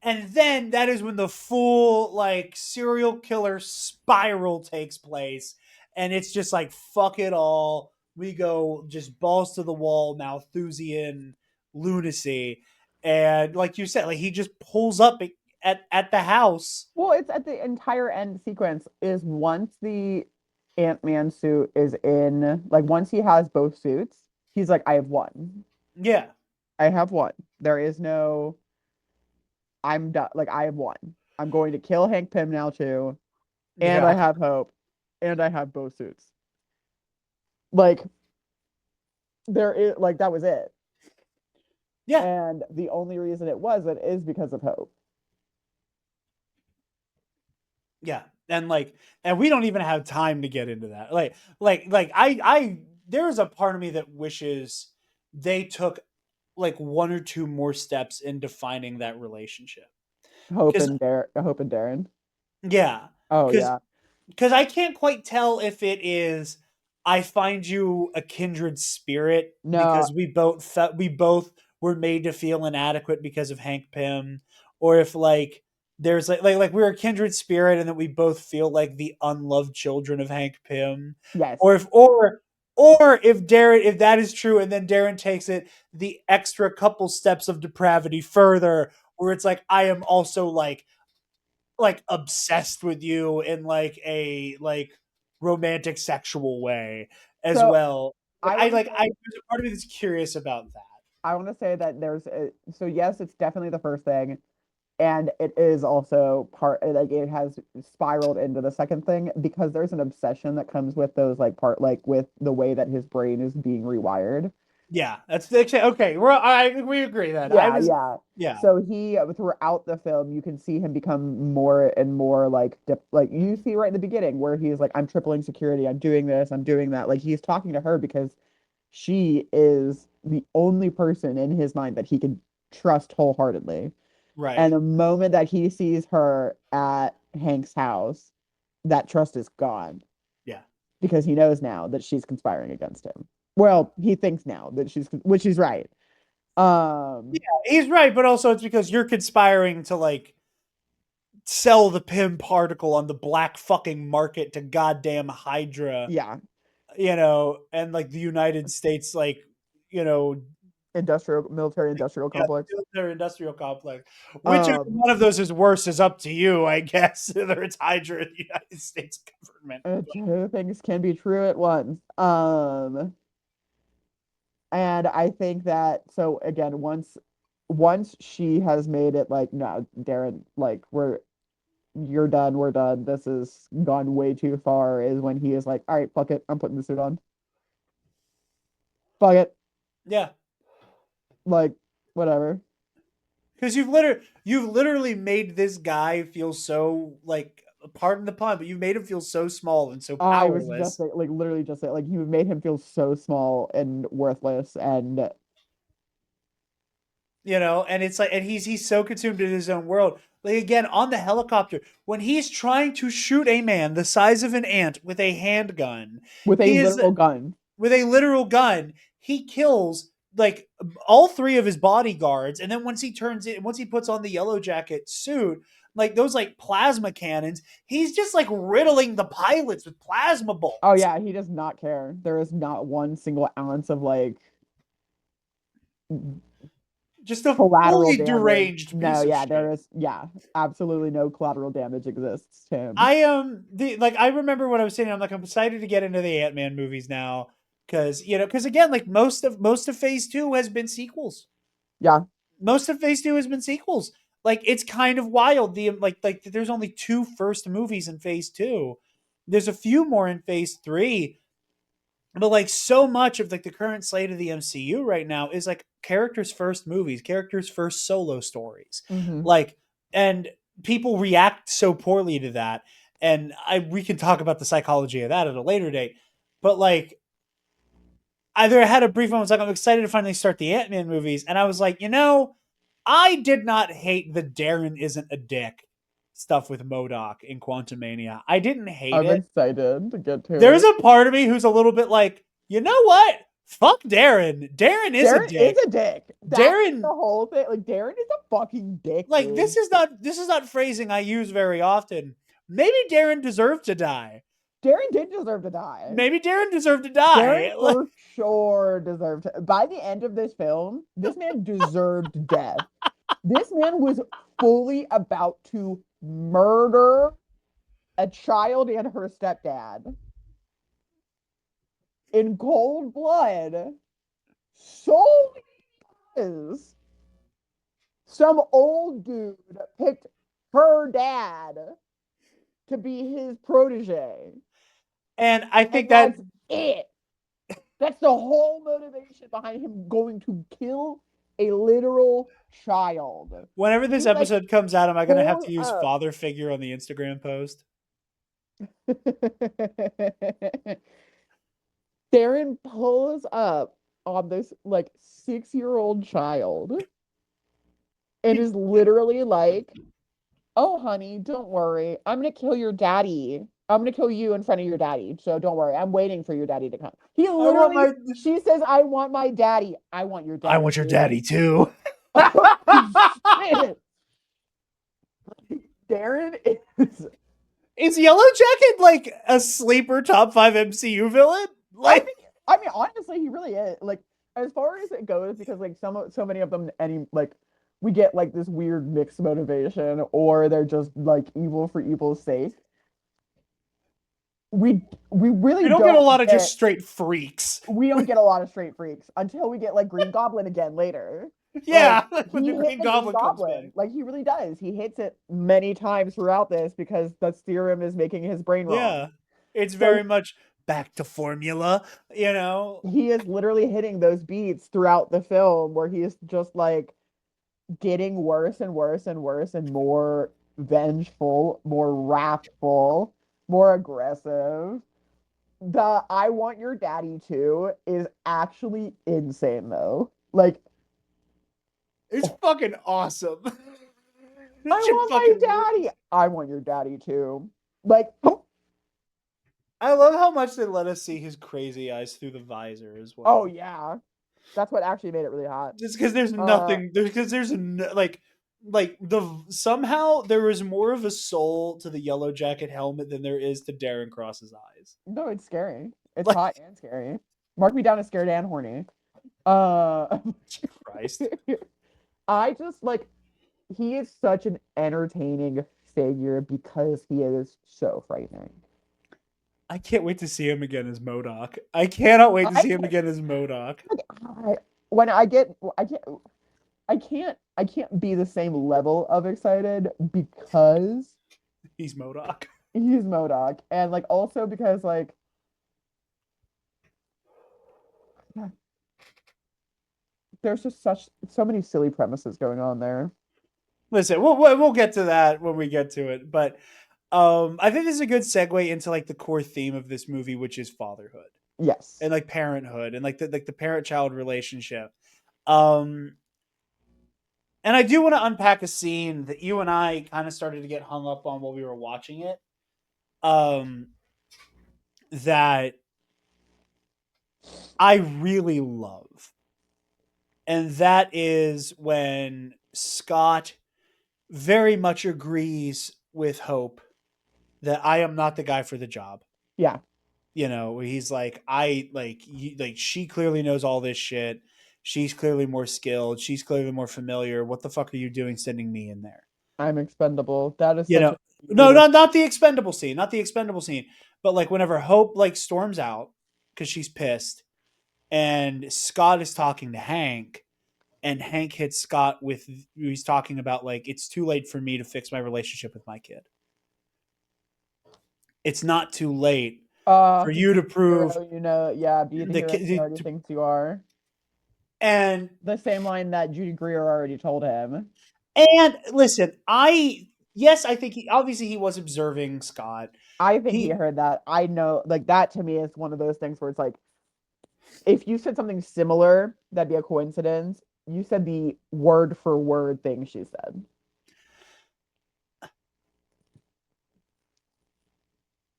And then that is when the full like serial killer spiral takes place. And it's just like, fuck it all. We go just balls to the wall, Malthusian lunacy. And like you said, like he just pulls up at the house. Well, it's at the entire end sequence is once the Ant-Man suit is in, like once he has both suits, he's like, I have won. Yeah. I have won. There is no, I'm done. Like, I have won. I'm going to kill Hank Pym now too. And I Yeah. have hope. And I have both suits. Like, there is, like, that was it. Yeah. And the only reason it wasn't is because of hope. Yeah. And we don't even have time to get into that. Like I there's a part of me that wishes they took like one or two more steps in defining that relationship. Hope Because and Hope and Darren. yeah, Oh because yeah. I can't quite tell if it is I find you a kindred spirit No, because we both were made to feel inadequate because of Hank Pym, or if like there's like we're a kindred spirit and that we both feel like the unloved children of Hank Pym, yes. or if Darren, if that is true, and then Darren takes it the extra couple steps of depravity further, where it's like I am also like obsessed with you in like a like romantic sexual way as So well. I want to I say there's a part of me that's curious about that. that so yes, it's definitely the first thing, and it is also part like it has spiraled into the second thing because there's an obsession that comes with those like part like with the way that his brain is being rewired. Yeah, that's actually okay. We agree then. I Yeah, was yeah. yeah, So he throughout the film, you can see him become more and more like like you see right in the beginning where he's like, "I'm tripling security. I'm doing this. I'm doing that." Like he's talking to her because she is the only person in his mind that he can trust wholeheartedly. And right. the moment that he sees her at Hank's house, that trust is gone Yeah. because he knows now that she's conspiring against him. Well, he thinks now that which is right. Yeah, Um, he's right, but also it's because you're conspiring to like sell the Pym particle on the black fucking market to goddamn Hydra, yeah, and like the United States, like, you know, military industrial yeah, complex. military industrial complex. Which Um, one of those is worse is up to you, I guess. Whether it's Hydra or the United States government. two things can be true at once. And I think that so again, once she has made it like, no, Darren, like you're done, we're done. This has gone way too far, is when he is like, all right, fuck it, I'm putting the suit on. Fuck it. Yeah, Like, whatever. because you've literally made this guy feel so like, pardon the pun, but you made him feel so small and so I was just powerless. like literally just like you made him feel so small and worthless and And it's like, and he's so consumed in his own world. Like again, on the helicopter, when he's trying to shoot a man the size of an ant with a handgun, with a he is literal gun. with a literal gun. He kills like all three of his bodyguards, and then once he puts on the yellow jacket suit, like those like plasma cannons, he's just like riddling the pilots with plasma Oh bolts. yeah, he does not care. There is not one single ounce of like Just a collateral fully damage. deranged No, piece of yeah, shit. there is absolutely no collateral damage exists to him. I am the like I remember what I was saying. I'm like I'm excited to get into the Ant-Man movies now because again like most of Phase 2 has been sequels. Yeah. Most of Phase 2 has been sequels. Like it's kind of wild. Like there's only two first movies in Phase 2. There's a few more in Phase 3, but like so much of like the current slate of the MCU right now is like characters first movies, characters first solo stories. Hmm. Like and people react so poorly to that. And I we can talk about the psychology of that at a later date. But like either I had a brief moment like I'm excited to finally start the Ant-Man movies and I was like, I did not hate the Darren isn't a dick stuff with MODOK in Quantumania. I didn't hate I'm it. excited to get to There's it. a part of me who's a little bit like, you know what? Fuck Darren. Darren is a Darren is dick. a dick. That's the Darren, whole thing. Like Darren is a fucking dick, like dude. this is not phrasing I use very often. Maybe Darren deserved to die. Darren did deserve to die. Maybe Darren deserved to Darren die. Like, for sure deserved to. By the end of this film, this man deserved death. This man was fully about to murder a child and her stepdad in cold blood. So is some old dude picked her dad to be his protege. and I think And that that's it. That's the whole motivation behind him going to kill a literal child. whenever this He like episode comes out, am I going to have pulls to use up. father figure on the Instagram post? Darren pulls up on this like 6-year-old child and is literally like, "Oh, honey, don't worry. I'm gonna kill your daddy. I'm gonna kill you in front of your daddy. So don't worry. I'm waiting for your daddy to come." He I want literally, my. she says, "I want my daddy. I want your I daddy want your too." daddy too. Oh, shit. Darren is, Is Yellow Jacket like a sleeper top 5 MCU villain? I Like, think, I mean, honestly, he really is. Like, as far as it goes, because like so many of them, any like we get like this weird mixed motivation, or they're just like evil for evil's sake. We we really don't get a don't lot of just get straight freaks. we don't get a lot of straight freaks until we get like Green Goblin again later. Like Yeah, when the he hit Green the Green Goblin comes back. Goblin. Like he really does. He hits it many times throughout this because the serum is making his brain wrong. Yeah, it's So very much back to formula, you know? he is literally hitting those beats throughout the film where he is just like getting worse and worse and worse and more vengeful, more wrathful, more aggressive. The "I want your daddy too" is actually insane though. Like, It's fucking awesome. "I It should want my fucking rule. daddy. I want your daddy too." Like, I love how much they let us see his crazy eyes through the visor as oh well. yeah. That's what actually made it really hot. Just because there's Uh nothing, because there's no, like the somehow there is more of a soul to the Yellow Jacket helmet than there is to Darren Cross's eyes. no, it's scary. It's Like, hot and scary. Mark me down as scared and horny. Uh Christ. I just like he is such an entertaining figure because he is so frightening. I can't wait to see him again as Modoc. I cannot wait to I see him can't again as Modoc. like, when I can't be the same level of excited because He's Modoc. he's Modoc and like also because like there's just so many silly premises going on there. Listen, we'll get to that when we get to it, but I think this is a good segue into like the core theme of this movie, which is fatherhood Yes. and like parenthood and like the parent child relationship. Um, and I do want to unpack a scene that you and I kind of started to get hung up on while we were watching it. Um, that I really love, and that is when Scott very much agrees with Hope that I am not the guy for the job. Yeah, You know, he's like, I like she clearly knows all this shit. She's clearly more skilled. She's clearly more familiar. What the fuck are you doing sending me in there? I'm expendable. That is You such know, a no, leader. not the expendable scene, not the expendable scene, but like whenever Hope like storms out because she's pissed, and Scott is talking to Hank, and Hank hits Scott with he's talking about like it's too late for me to fix my relationship with my kid. It's not too late for Be you to the prove hero, you know, yeah, be the hero she the already thinks you are. and The same line that Judy Greer already told him. and listen, I yes, I think he obviously he was observing Scott. I think he He heard that. I know, like that to me is one of those things where it's like, if you said something similar, that'd be a coincidence. You said the word for word thing she said.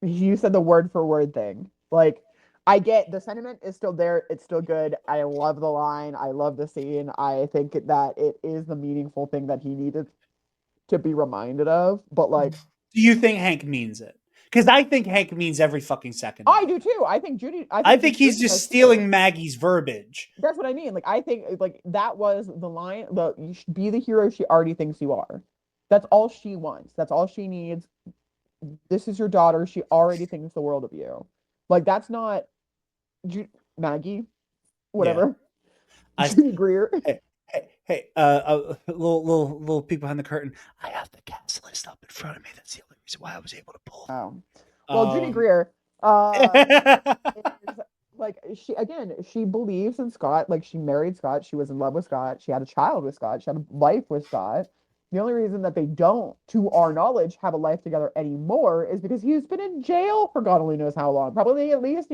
You said the word for word thing. Like, I get the sentiment is still there. It's still good. I love the line. I love the scene. I think that it is the meaningful thing that he needed to be reminded of. But like, do you think Hank means it? Because I think Hank means every fucking second of I it. do too. I I think think Judy he's Greer just does too. stealing Maggie's verbiage. That's what I mean. Like, I think like that was the line. The You should be the hero she already thinks you are. That's all she wants. That's all she needs. This is your daughter. She already thinks the world of you. Like, that's not Maggie, Yeah. whatever. I Judy Greer. hey, little peek behind the curtain. I have the cast list up in front of me. That's the only reason why I was able to pull Oh, that. well, Judy Greer Yeah, is like she believes in Scott. Like, she married Scott. She was in love with Scott. She had a child with Scott. She had a life with Scott. The only reason that they don't, to our knowledge, have a life together anymore is because he's been in jail for God only knows how long. Probably at least,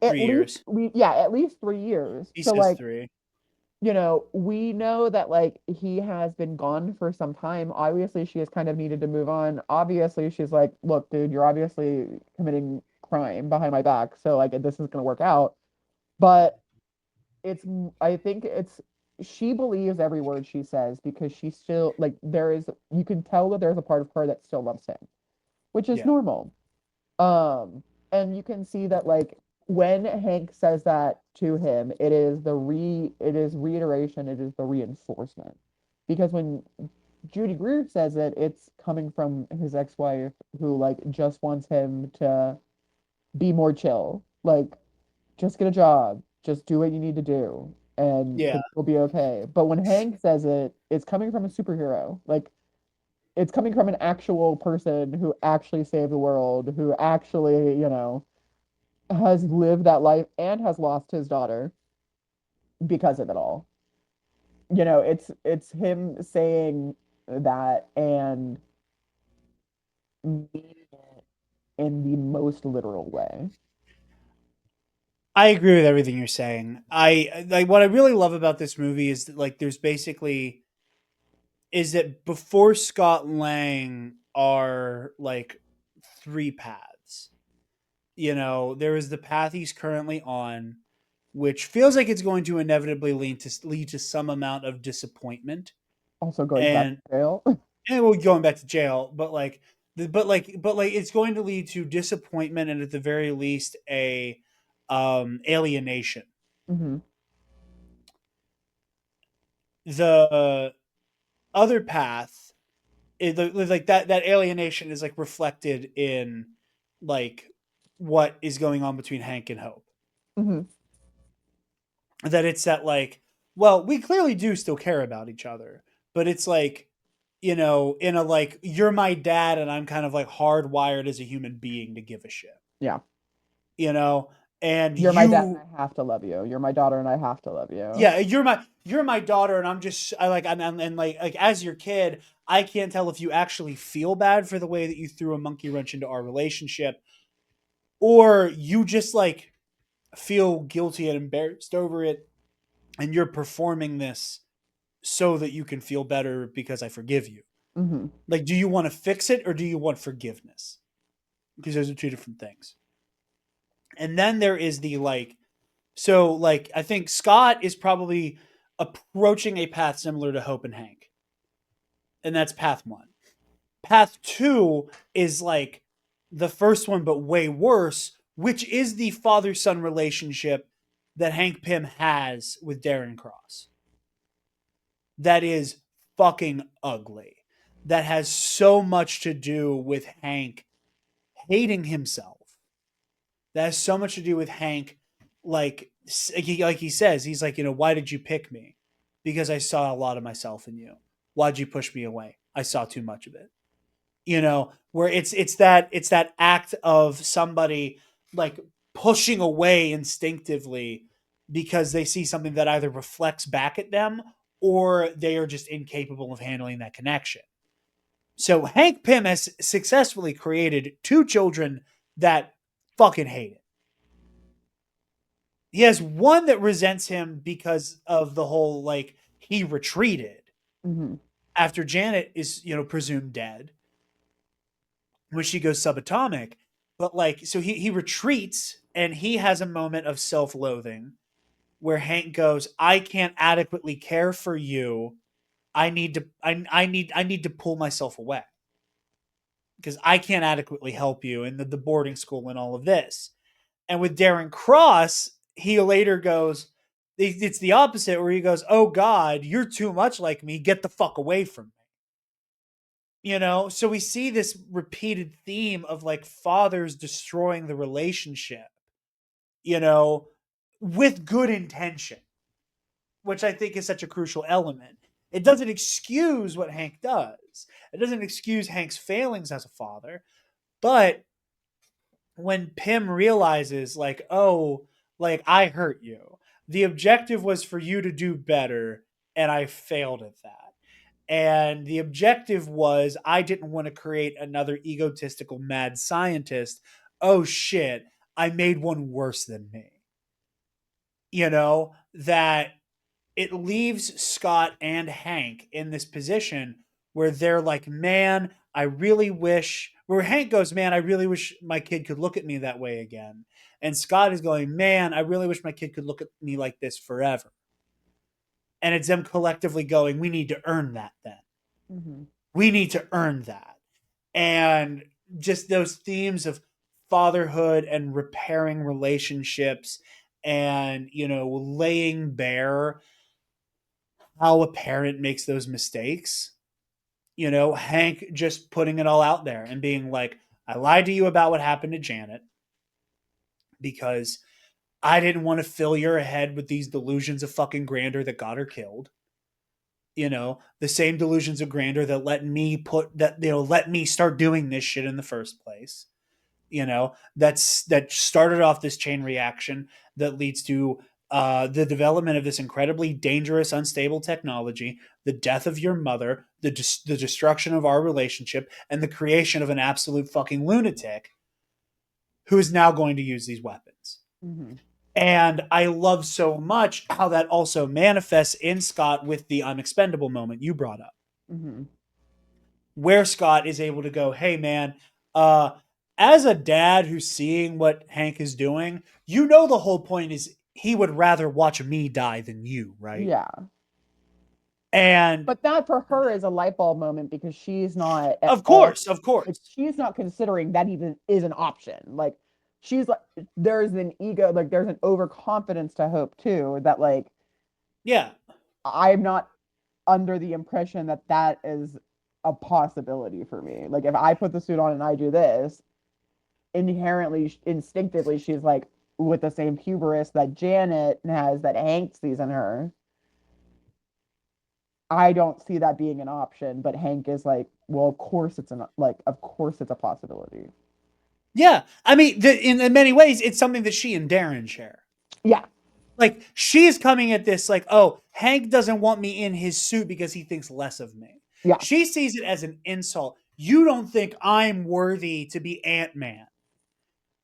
at 3 years. least we yeah, at least 3 years. He So says like, 3. we know that like he has been gone for some time. Obviously, she has kind of needed to move on. Obviously, she's like, look, dude, you're obviously committing crime behind my back. So like this is gonna work out. But it's I think it's she believes every word she says because she still like there is you can tell that there's a part of her that still loves him, which is Yeah. normal. And you can see that like when Hank says that to him, it is reiteration, it is the reinforcement. Because when Judy Greer says it, it's coming from his ex-wife who like just wants him to be more chill. Like just get a job, just do what you need to do, and Yeah. things will be okay. But when Hank says it, it's coming from a superhero. Like it's coming from an actual person who actually saved the world, who actually, has lived that life and has lost his daughter because of it all. It's him saying that and meaning it in the most literal way. I agree with everything you're saying. I like what I really love about this movie is that like there's basically is that before Scott Lang are like three paths. There is the path he's currently on, which feels like it's going to inevitably lead to some amount of disappointment Also going back to and jail. we're going back to jail, but like it's going to lead to disappointment and at the very least a alienation. Hmm. The other path is like that alienation is like reflected in like what is going on between Hank and Hope. Hmm. That it's that like, well, we clearly do still care about each other, but it's like, in a like you're my dad and I'm kind of like hardwired as a human being to give a shit. Yeah. You know, and You're my dad and you I have to love you. You're my daughter and I have to love you. yeah, you're my daughter and I'm just I like and like as your kid, I can't tell if you actually feel bad for the way that you threw a monkey wrench into our relationship or you just like feel guilty and embarrassed over it and you're performing this so that you can feel better because I forgive you. Hmm. Like, do you want to fix it or do you want forgiveness? Because those are two different things. And then there is the like, so like, I think Scott is probably approaching a path similar to Hope and Hank. And that's path one. Path two is like the first one, but way worse, which is the father son relationship that Hank Pym has with Darren Cross. That is fucking ugly. That has so much to do with Hank hating himself. That has so much to do with Hank, like he says, he's like, why did you pick me? Because I saw a lot of myself in you. Why'd you push me away? I saw too much of it. Where it's that act of somebody like pushing away instinctively because they see something that either reflects back at them or they are just incapable of handling that connection. So Hank Pym has successfully created two children that fucking hate it. He has one that resents him because of the whole like he retreated Hmm. after Janet is, presumed dead when she goes subatomic. But like, so he retreats and he has a moment of self loathing where Hank goes, I can't adequately care for you. I need to pull myself away because I can't adequately help you in the boarding school and all of this. And with Darren Cross, he later goes, it's the opposite where he goes, oh God, you're too much like me. Get the fuck away from me. So we see this repeated theme of like fathers destroying the relationship, you know, with good intention, which I think is such a crucial element. It doesn't excuse what Hank does. It doesn't excuse Hank's failings as a father, but when Pym realizes, like, oh, like I hurt you, the objective was for you to do better, and I failed at that. And the objective was I didn't want to create another egotistical mad scientist. Oh shit. I made one worse than me. You know, that it leaves Scott and Hank in this position where they're like, man, I really wish, where Hank goes, man, I really wish my kid could look at me that way again. And Scott is going, man, I really wish my kid could look at me like this forever. And it's them collectively going, we need to earn that then. Mm-hmm. We need to earn that. And just those themes of fatherhood and repairing relationships and, you know, laying bare how a parent makes those mistakes. You know, Hank just putting it all out there and being like, I lied to you about what happened to Janet because I didn't want to fill your head with these delusions of fucking grandeur that got her killed. You know, the same delusions of grandeur that let me start doing this shit in the first place. You know, that started off this chain reaction that leads to the development of this incredibly dangerous, unstable technology, the death of your mother, the destruction of our relationship, and the creation of an absolute fucking lunatic who is now going to use these weapons. Mm-hmm. And I love so much how that also manifests in Scott with the I'm expendable moment you brought up, Mm-hmm. where Scott is able to go, hey man, uh, as a dad who's seeing what Hank is doing, you know the whole point is he would rather watch me die than you, right? Yeah. And But that for her is a light bulb moment because she's not at of all course, of like course. she's not considering that even is an option. Like she's like there's an ego, like there's an overconfidence to Hope too that like Yeah. I'm not under the impression that that is a possibility for me. Like if I put the suit on and I do this, inherently, instinctively, she's like with the same hubris that Janet has, that Hank sees in her. I don't see that being an option, but Hank is like, well, of course it's an like, of course it's a possibility. Yeah. I mean, in many ways, it's something that she and Darren share. Yeah, Like, she's coming at this like, oh, Hank doesn't want me in his suit because he thinks less of me. yeah, She sees it as an insult. You don't think I'm worthy to be Ant-Man.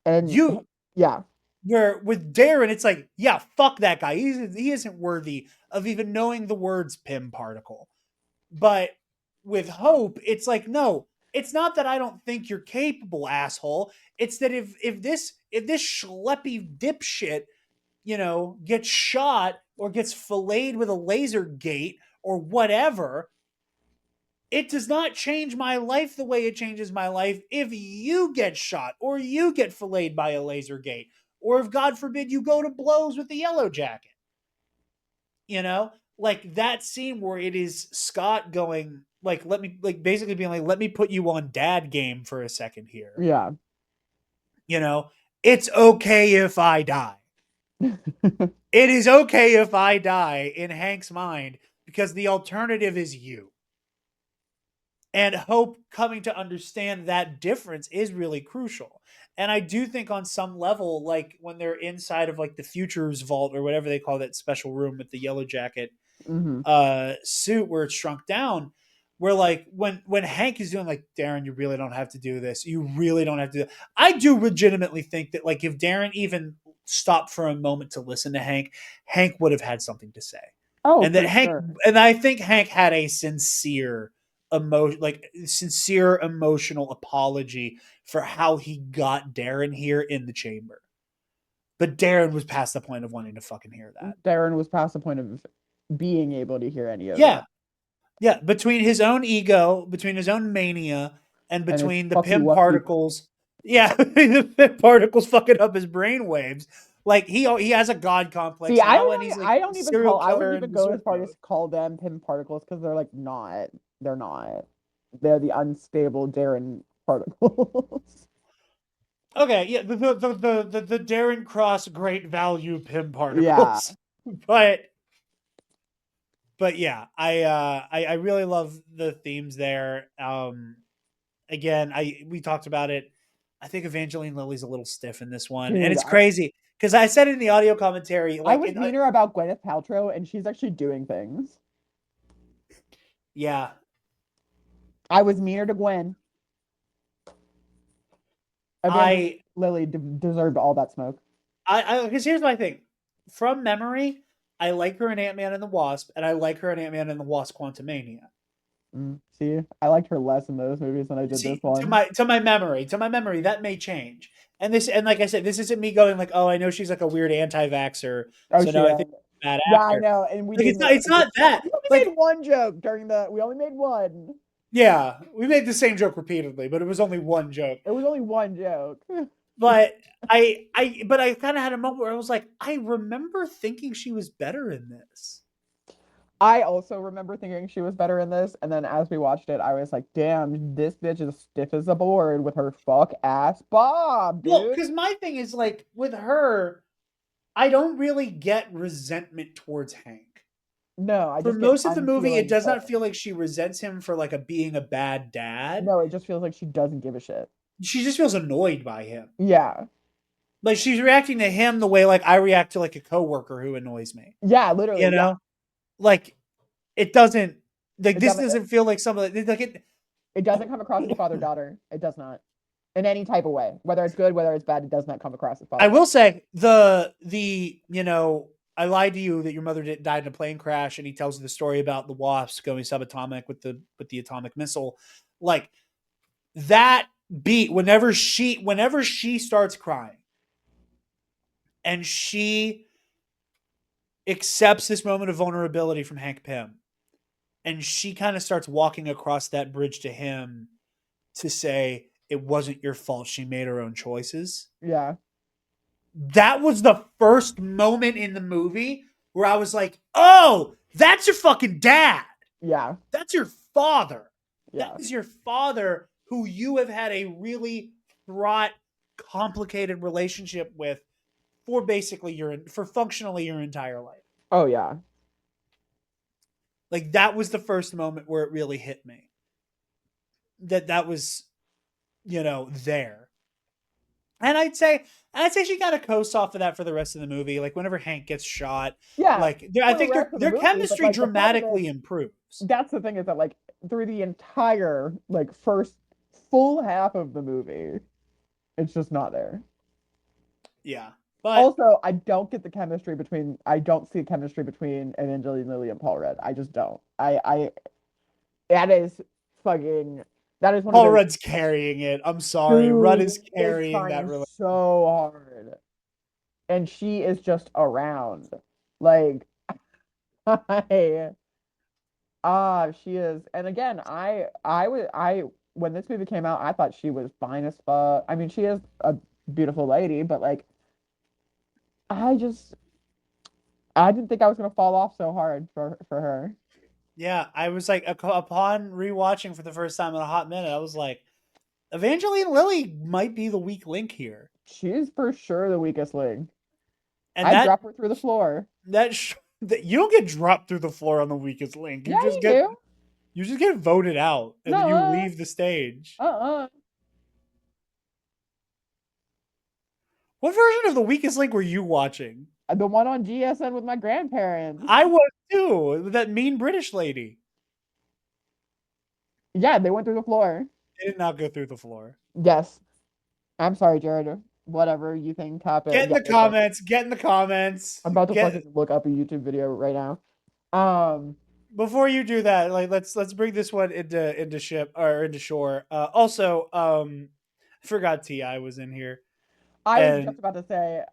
and You yeah, Where with Darren, it's like, yeah, fuck that guy. He isn't worthy of even knowing the words Pym particle. But with Hope, it's like, no, it's not that I don't think you're capable, asshole. It's that if this schleppy dipshit, you know, gets shot or gets filleted with a laser gate or whatever, it does not change my life the way it changes my life if you get shot or you get filleted by a laser gate or if God forbid you go to blows with the yellow jacket. You know, like that scene where it is Scott going like, let me, like, basically being like, let me put you on dad game for a second here. yeah, You know, it's okay if I die. It is okay if I die in Hank's mind because the alternative is you. And Hope coming to understand that difference is really crucial. And I do think on some level, like when they're inside of like the futures vault or whatever they call that special room with the yellow jacket mm-hmm. suit where it's shrunk down, where like when Hank is doing like, Darren, you really don't have to do this, you really don't have to do. I do legitimately think that like if Darren even stopped for a moment to listen to Hank would have had something to say. Oh, And that for Hank, sure. and I think Hank had a sincere emotional apology for how he got Darren here in the chamber. But Darren was past the point of wanting to fucking hear that. Darren was past the point of being able to hear any of Yeah, that, yeah, between his own ego, between his own mania, and and it's between the fuck you, Pym what you. particles, yeah, the Pym particles fucking up his brain waves. Like he has a god See, complex now, and he's like I a don't even serial call, I killer wouldn't in even go as berserk far mode. as call them Pym particles because they're like not. They're not. They're the unstable Darren particles. Okay, yeah, the Darren Cross great value Pym Yeah. particles, but yeah, I really love the themes there. Again, I we talked about it. I think Evangeline Lilly's a little stiff in this one, and Dude, it's crazy because I said it in the audio commentary, I like, was meaner about Gwyneth Paltrow, and she's actually doing things. yeah, I was meaner to Gwen. Evangeline I Lilly deserved all that smoke. because here's my thing. From memory, I like her in Ant Man and the Wasp, and I like her in Ant Man and the Wasp: Quantumania. See, I liked her less in those movies than I did this See, one. to my memory, that may change. And like I said, this isn't me going like, oh, I know she's like a weird anti-vaxxer, Oh, so she no, I is. think she's a bad Yeah, I actor. know. And we Like did make it's like a not joke. that. We only Like made one joke during the. We only made one. yeah, we made the same joke repeatedly, but it was only one joke. It was only one joke. But but I kind of had a moment where I was like, I remember thinking she was better in this. I also remember thinking she was better in this, and then as we watched it, I was like, "Damn, this bitch is stiff as a board with her fuck ass bob, Well, dude." because my thing is like with her, I don't really get resentment towards Hank. No, I For just get most of the movie, it unfeeling does not care. feel like she resents him for like a being a bad dad. No, it just feels like she doesn't give a shit. She just feels annoyed by him. Yeah, Like she's reacting to him the way like I react to like a coworker who annoys me. yeah, You literally, yeah. know, like it doesn't like It this doesn't. doesn't feel like something like it. It doesn't come across as father daughter. It does not in any type of way, whether it's good, whether it's bad. It does not come across as I father will daughter. say the I lied to you that your mother died in a plane crash, and he tells you the story about the wasps going subatomic with the atomic missile. Like that beat whenever she starts crying and she accepts this moment of vulnerability from Hank Pym, and she kind of starts walking across that bridge to him to say it wasn't your fault. She made her own choices. Yeah, That was the first moment in the movie where I was like, oh, that's your fucking dad. yeah, That's your father. That yeah. is your father who you have had a really fraught, complicated relationship with for basically for functionally your entire life. Oh yeah, Like that was the first moment where it really hit me. That was, there. And I'd say she got a coast off of that for the rest of the movie. Like whenever Hank gets shot, yeah. like I For the think rest of the their movie, but chemistry like the problem is, dramatically improves. that's the thing is that like through the entire like first full half of the movie, it's just not there. Yeah, but Also, I don't see chemistry between Evangeline Lilly and Paul Rudd. I just don't. That is fucking, that is one of Paul those, Rudd's carrying it. I'm sorry, Rudd dude is is carrying that trying relationship. so hard. And she is just around. Like, I, she is. And again, when this movie came out, I thought she was fine as fuck. I mean, she is a beautiful lady, but like, I just, I didn't think I was gonna fall off so hard for her. Yeah, I was like upon rewatching for the first time in a hot minute, I was like, Evangeline Lilly might be the weak link here, She's for sure the weakest link. and I'd drop her through the floor. that you don't get dropped through the floor on the weakest link. Yeah, you do. You just get voted out, and then you No, leave the stage. uh. What version of the weakest link were you watching? The one on GSN with my grandparents. I was too. With that mean British lady. Yeah, they went through the floor. They did not go through the floor. Yes. I'm sorry, Jared. Whatever you think Get happened. in Yeah, the they did. comments. Get in the comments. I'm about to Get fucking look up a YouTube video right now. Um, before you do that. Like let's bring this one into ship or into shore. Also, I forgot Ti was in here, I was and just about to say,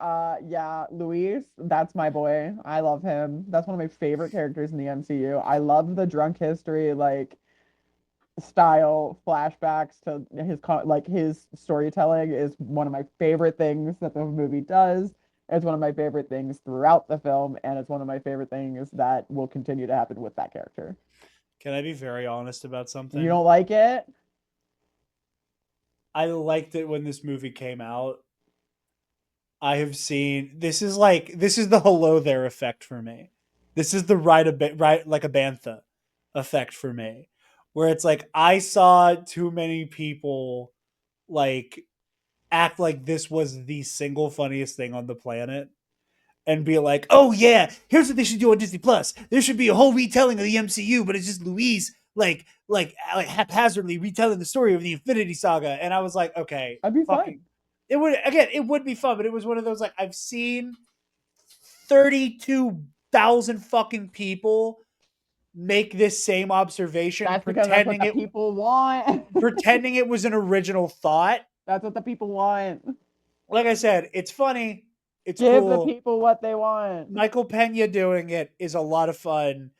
yeah, Luis, that's my boy. I love him. That's one of my favorite characters in the MCU. I love the drunk history, like style flashbacks to like his storytelling is one of my favorite things that the movie does. It's one of my favorite things throughout the film, and it's one of my favorite things that will continue to happen with that character. can I be very honest about You something? don't like it? I liked it when this movie came out. I have seen this is the hello there effect for me. This is the right like a bantha effect for me, where it's like I saw too many people like act like this was the single funniest thing on the planet and be like, "Oh yeah, here's what they should do on Disney Plus. There should be a whole retelling of the MCU, but it's just Louise like haphazardly retelling the story of the Infinity Saga." And I was like, "Okay, That'd be fucking fun. it would be fun, but it was one of those like I've seen 32,000 fucking people make this same observation That's because that's what the people want. pretending it was an original thought. That's what the people want. Like I said, it's funny, it's Give the cool. people what they want. Michael Pena doing it is a lot of fun.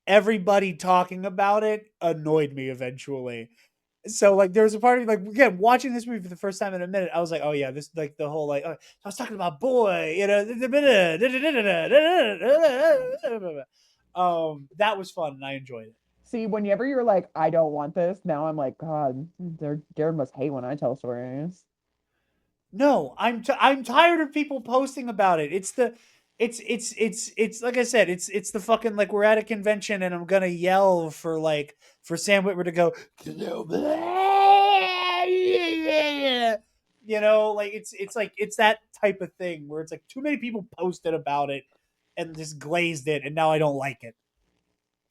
Everybody talking about it annoyed me eventually. So like there was a part of me like again watching this movie for the first time in a minute, I was like, oh yeah, this like the whole like I was talking about boy, you know, that was fun and I enjoyed it. See, whenever you're like, I don't want this, now I'm like, God, Darren must hate when I tell stories. No, I'm tired of people posting about it. It's like I said, it's the fucking like we're at a convention and I'm gonna yell for like for Sam Witwer to go, you know, like it's like it's that type of thing where it's like too many people posted about it and just glazed it, and now I don't like it.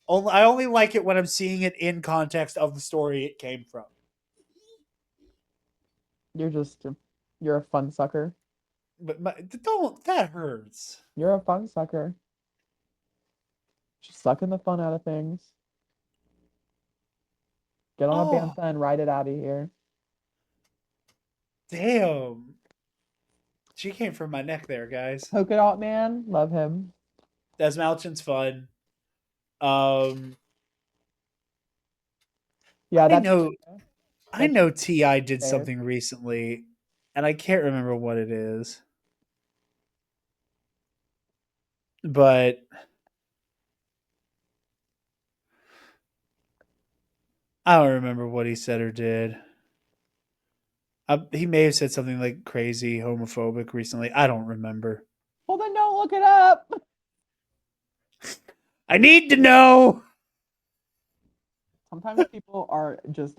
I only like it when I'm seeing it in context of the story it came from. You're just, you're a fun sucker. But don't that hurts. You're a fun sucker. Just sucking the fun out of things. Get on a Oh, bantha and ride it out of here. damn. She came from my neck there, guys. Polka Dot Man, love him. Des Malchin's fun. Um, Yeah, I that's know, I that's know. Ti did fair. something recently, and I can't remember what it is, but I don't remember what he said or did. He may have said something like crazy homophobic recently. I don't remember. Well, then don't look it up. I need to know. Sometimes people are just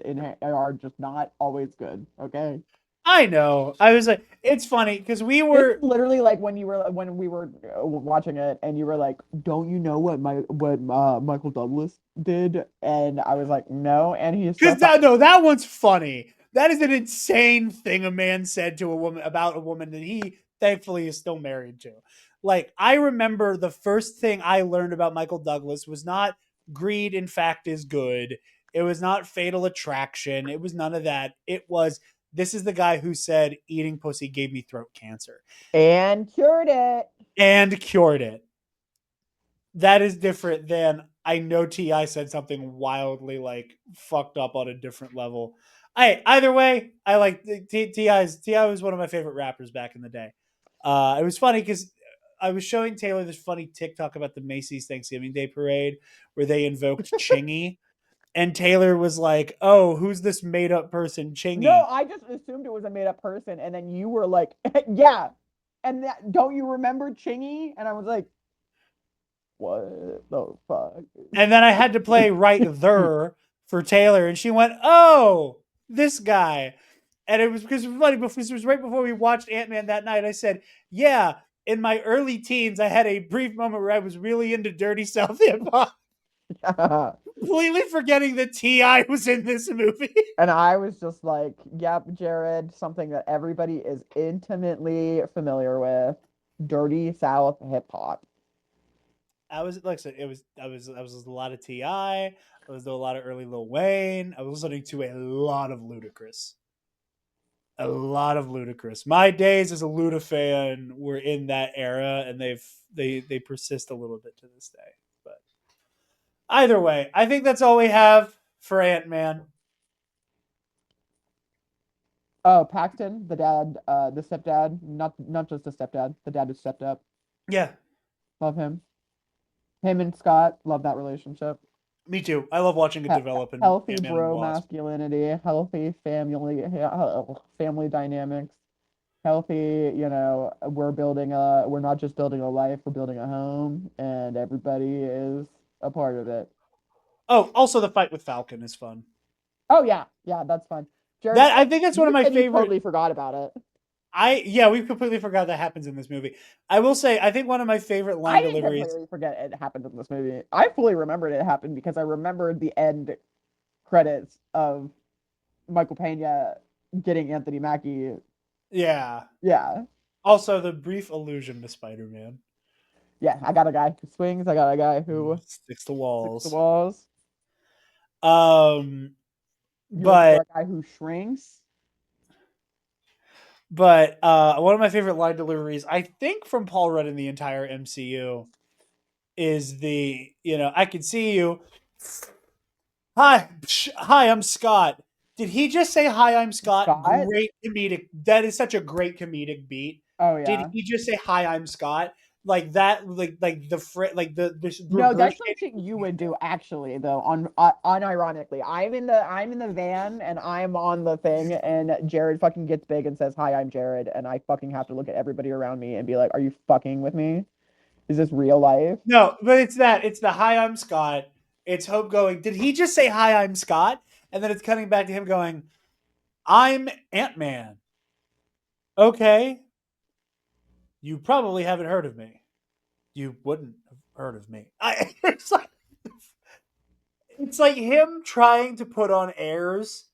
not always good. Okay. I know. I was like, it's funny because we This is were literally like when we were watching it, and you were like, "Don't you know what Michael Douglas did?" And I was like, "No," and he because struck up. that one's funny. That is an insane thing a man said to a woman about a woman that he thankfully is still married to. Like I remember the first thing I learned about Michael Douglas was not greed in fact is good. It was not fatal attraction. It was none of that. It was this is the guy who said eating pussy gave me throat cancer And cured it. and cured it. That is different than I know Ti said something wildly like fucked up on a different level. Either way, I like Ti was one of my favorite rappers back in the day. It was funny because I was showing Taylor this funny TikTok about the Macy's Thanksgiving Day Parade where they invoked Chingy, and Taylor was like, "Oh, who's this made up person, No, Chingy?" I just assumed it was a made up person, and then you were like, "Yeah," and that, don't you remember Chingy? And I was like, "What the fuck?" And then I had to play right there for Taylor, and she went, "Oh, this guy." And it was because it was funny because it was right before we watched Ant-Man that night. I said, "Yeah, in my early teens, I had a brief moment where I was really into dirty South hip hop, completely forgetting that Ti was in this movie." And I was just like, "Yep, Jared, something that everybody is intimately familiar with, dirty South hip hop." I was like I said, I was a lot of Ti. I was doing a lot of early Lil Wayne. I was listening to a lot of Ludacris. A lot of Ludacris. My days as a Luda fan were in that era, and they persist a little bit to this day. But either way, I think that's all we have for Ant Man. Oh, Paxton, the dad, the stepdad, not just the stepdad, the dad who stepped up. Yeah, Love him. Him and Scott, love that relationship. me too. I love watching it He- develop in Healthy Ant Man and the bro Wasp. masculinity, healthy family dynamics, healthy, we're not just building a life, we're building a home, and everybody is a part of it. Oh, also the fight with Falcon is fun. Oh yeah, yeah, that's fun. Jared, That I think that's one of you my said you favorite. totally forgot about it. We completely forgot that happens in this movie. I will say I think one of my favorite line I didn't deliveries. completely forget it happened in this movie. I fully remembered it happened because I remembered the end credits of Michael Pena getting Anthony Mackie Yeah. Yeah. Also, the brief allusion to Spider-Man. Yeah, I got a guy who swings. I got a guy who Sticks to sticks to walls. walls. Um, You looking for but a guy who shrinks? one of my favorite line deliveries, I think, from Paul Rudd in the entire MCU is the, I can see you. Hi, I'm Scott. Did he just say hi, I'm Scott? Scott? Great comedic. That is such a great comedic beat. Oh Did yeah. he just say hi, I'm Scott? Like that, like the like the this No, that's regurgitated. something you would do actually though, unironically. I'm in the van and I'm on the thing and Jared fucking gets big and says, "Hi, I'm Jared," and I fucking have to look at everybody around me and be like, "Are you fucking with me? Is this real life?" No, but it's that. It's the hi, I'm Scott. It's Hope going, did he just say hi, I'm Scott? And then it's cutting back to him going, I'm Ant-Man. Okay. You probably haven't heard of me. You wouldn't have heard of me. It's like him trying to put on airs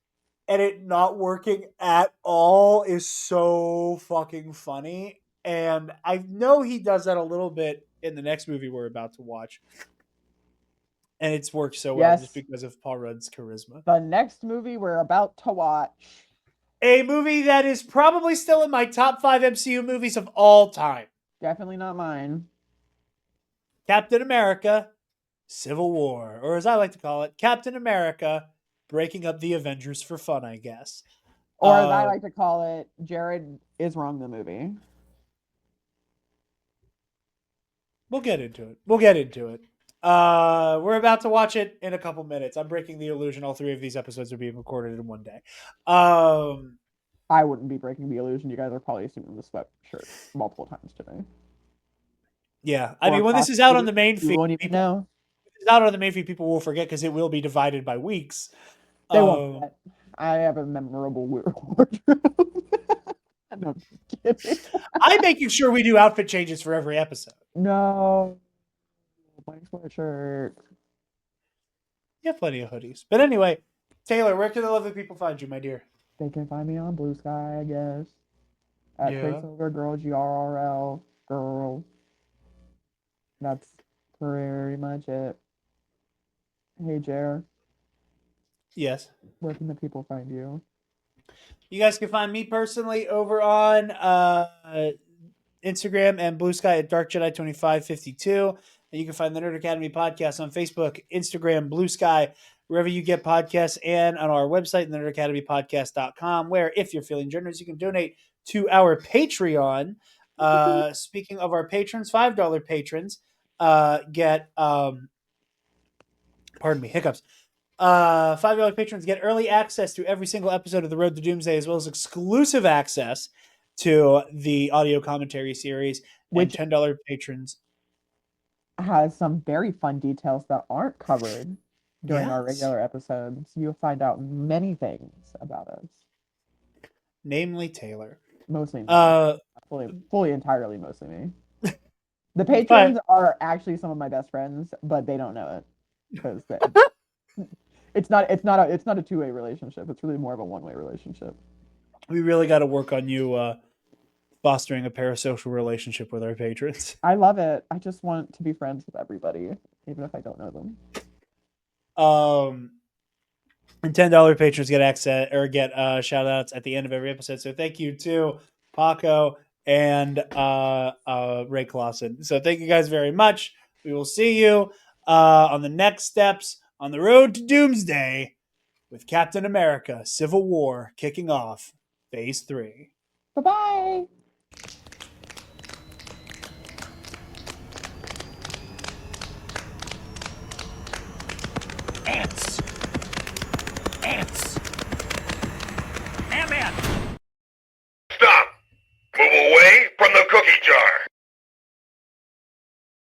and it not working at all is so fucking funny. And I know he does that a little bit in the next movie we're about to watch. And it's worked so well just Yes, because of Paul Rudd's charisma. the next movie we're about to watch. A movie that is probably still in my top 5 MCU movies of all time. Definitely not mine. Captain America, Civil War, or as I like to call it, Captain America breaking up the Avengers for fun, I guess. Or as I like to call it, Jared is wrong the movie. We'll get into it. We'll get into it. We're about to watch it in a couple minutes. I'm breaking the illusion. All 3 of these episodes are being recorded in one day. I wouldn't be breaking the illusion. You guys are probably assuming the sweatshirt multiple times today. Yeah, I Or mean, when this across is the out on street. the main You feed, won't even people know. if it's out on the main feed, people will forget because it will be divided by weeks. They won't Um, forget. I have a memorable wardrobe. No, I'm kidding. I'm making sure we do outfit changes for every episode. No, my sweatshirt. You have plenty of hoodies. But anyway, Taylor, where can the lovely people find you, my dear? They can find me on Blue Sky, I guess. At Yeah. Quicksilver Girl, GRRL Girl. That's pretty much it. Hey, Jer, Yes. where can the people find you? You guys can find me personally over on Instagram and Blue Sky at Dark Jedi 2552. And you can find the Nerd Academy podcast on Facebook, Instagram, Blue Sky, wherever you get podcasts, and on our website, nerdacademypodcast.com, where if you're feeling generous, you can donate to our Patreon. Speaking of our patrons, $5 patrons get, pardon me, hiccups. $5 patrons get early access to every single episode of The Road to Doomsday, as well as exclusive access to the audio commentary series. And Which $10 patrons. has some very fun details that aren't covered during our Yes. regular episodes. You'll find out many things about us. Namely Taylor. Mostly me. Uh, Fully entirely mostly me. The but patrons are actually some of my best friends, but they don't know it because it's not a two-way relationship. It's really more of a one-way relationship. we really got to work on you fostering a parasocial relationship with our patrons. I love it. I just want to be friends with everybody, even if I don't know them. And $10 patrons get access or get shout outs at the end of every episode. So thank you to Paco and Ray Clausen. So thank you guys very much. We will see you on the next steps on the road to Doomsday with Captain America Civil War kicking off phase 3. Bye-bye. Ants.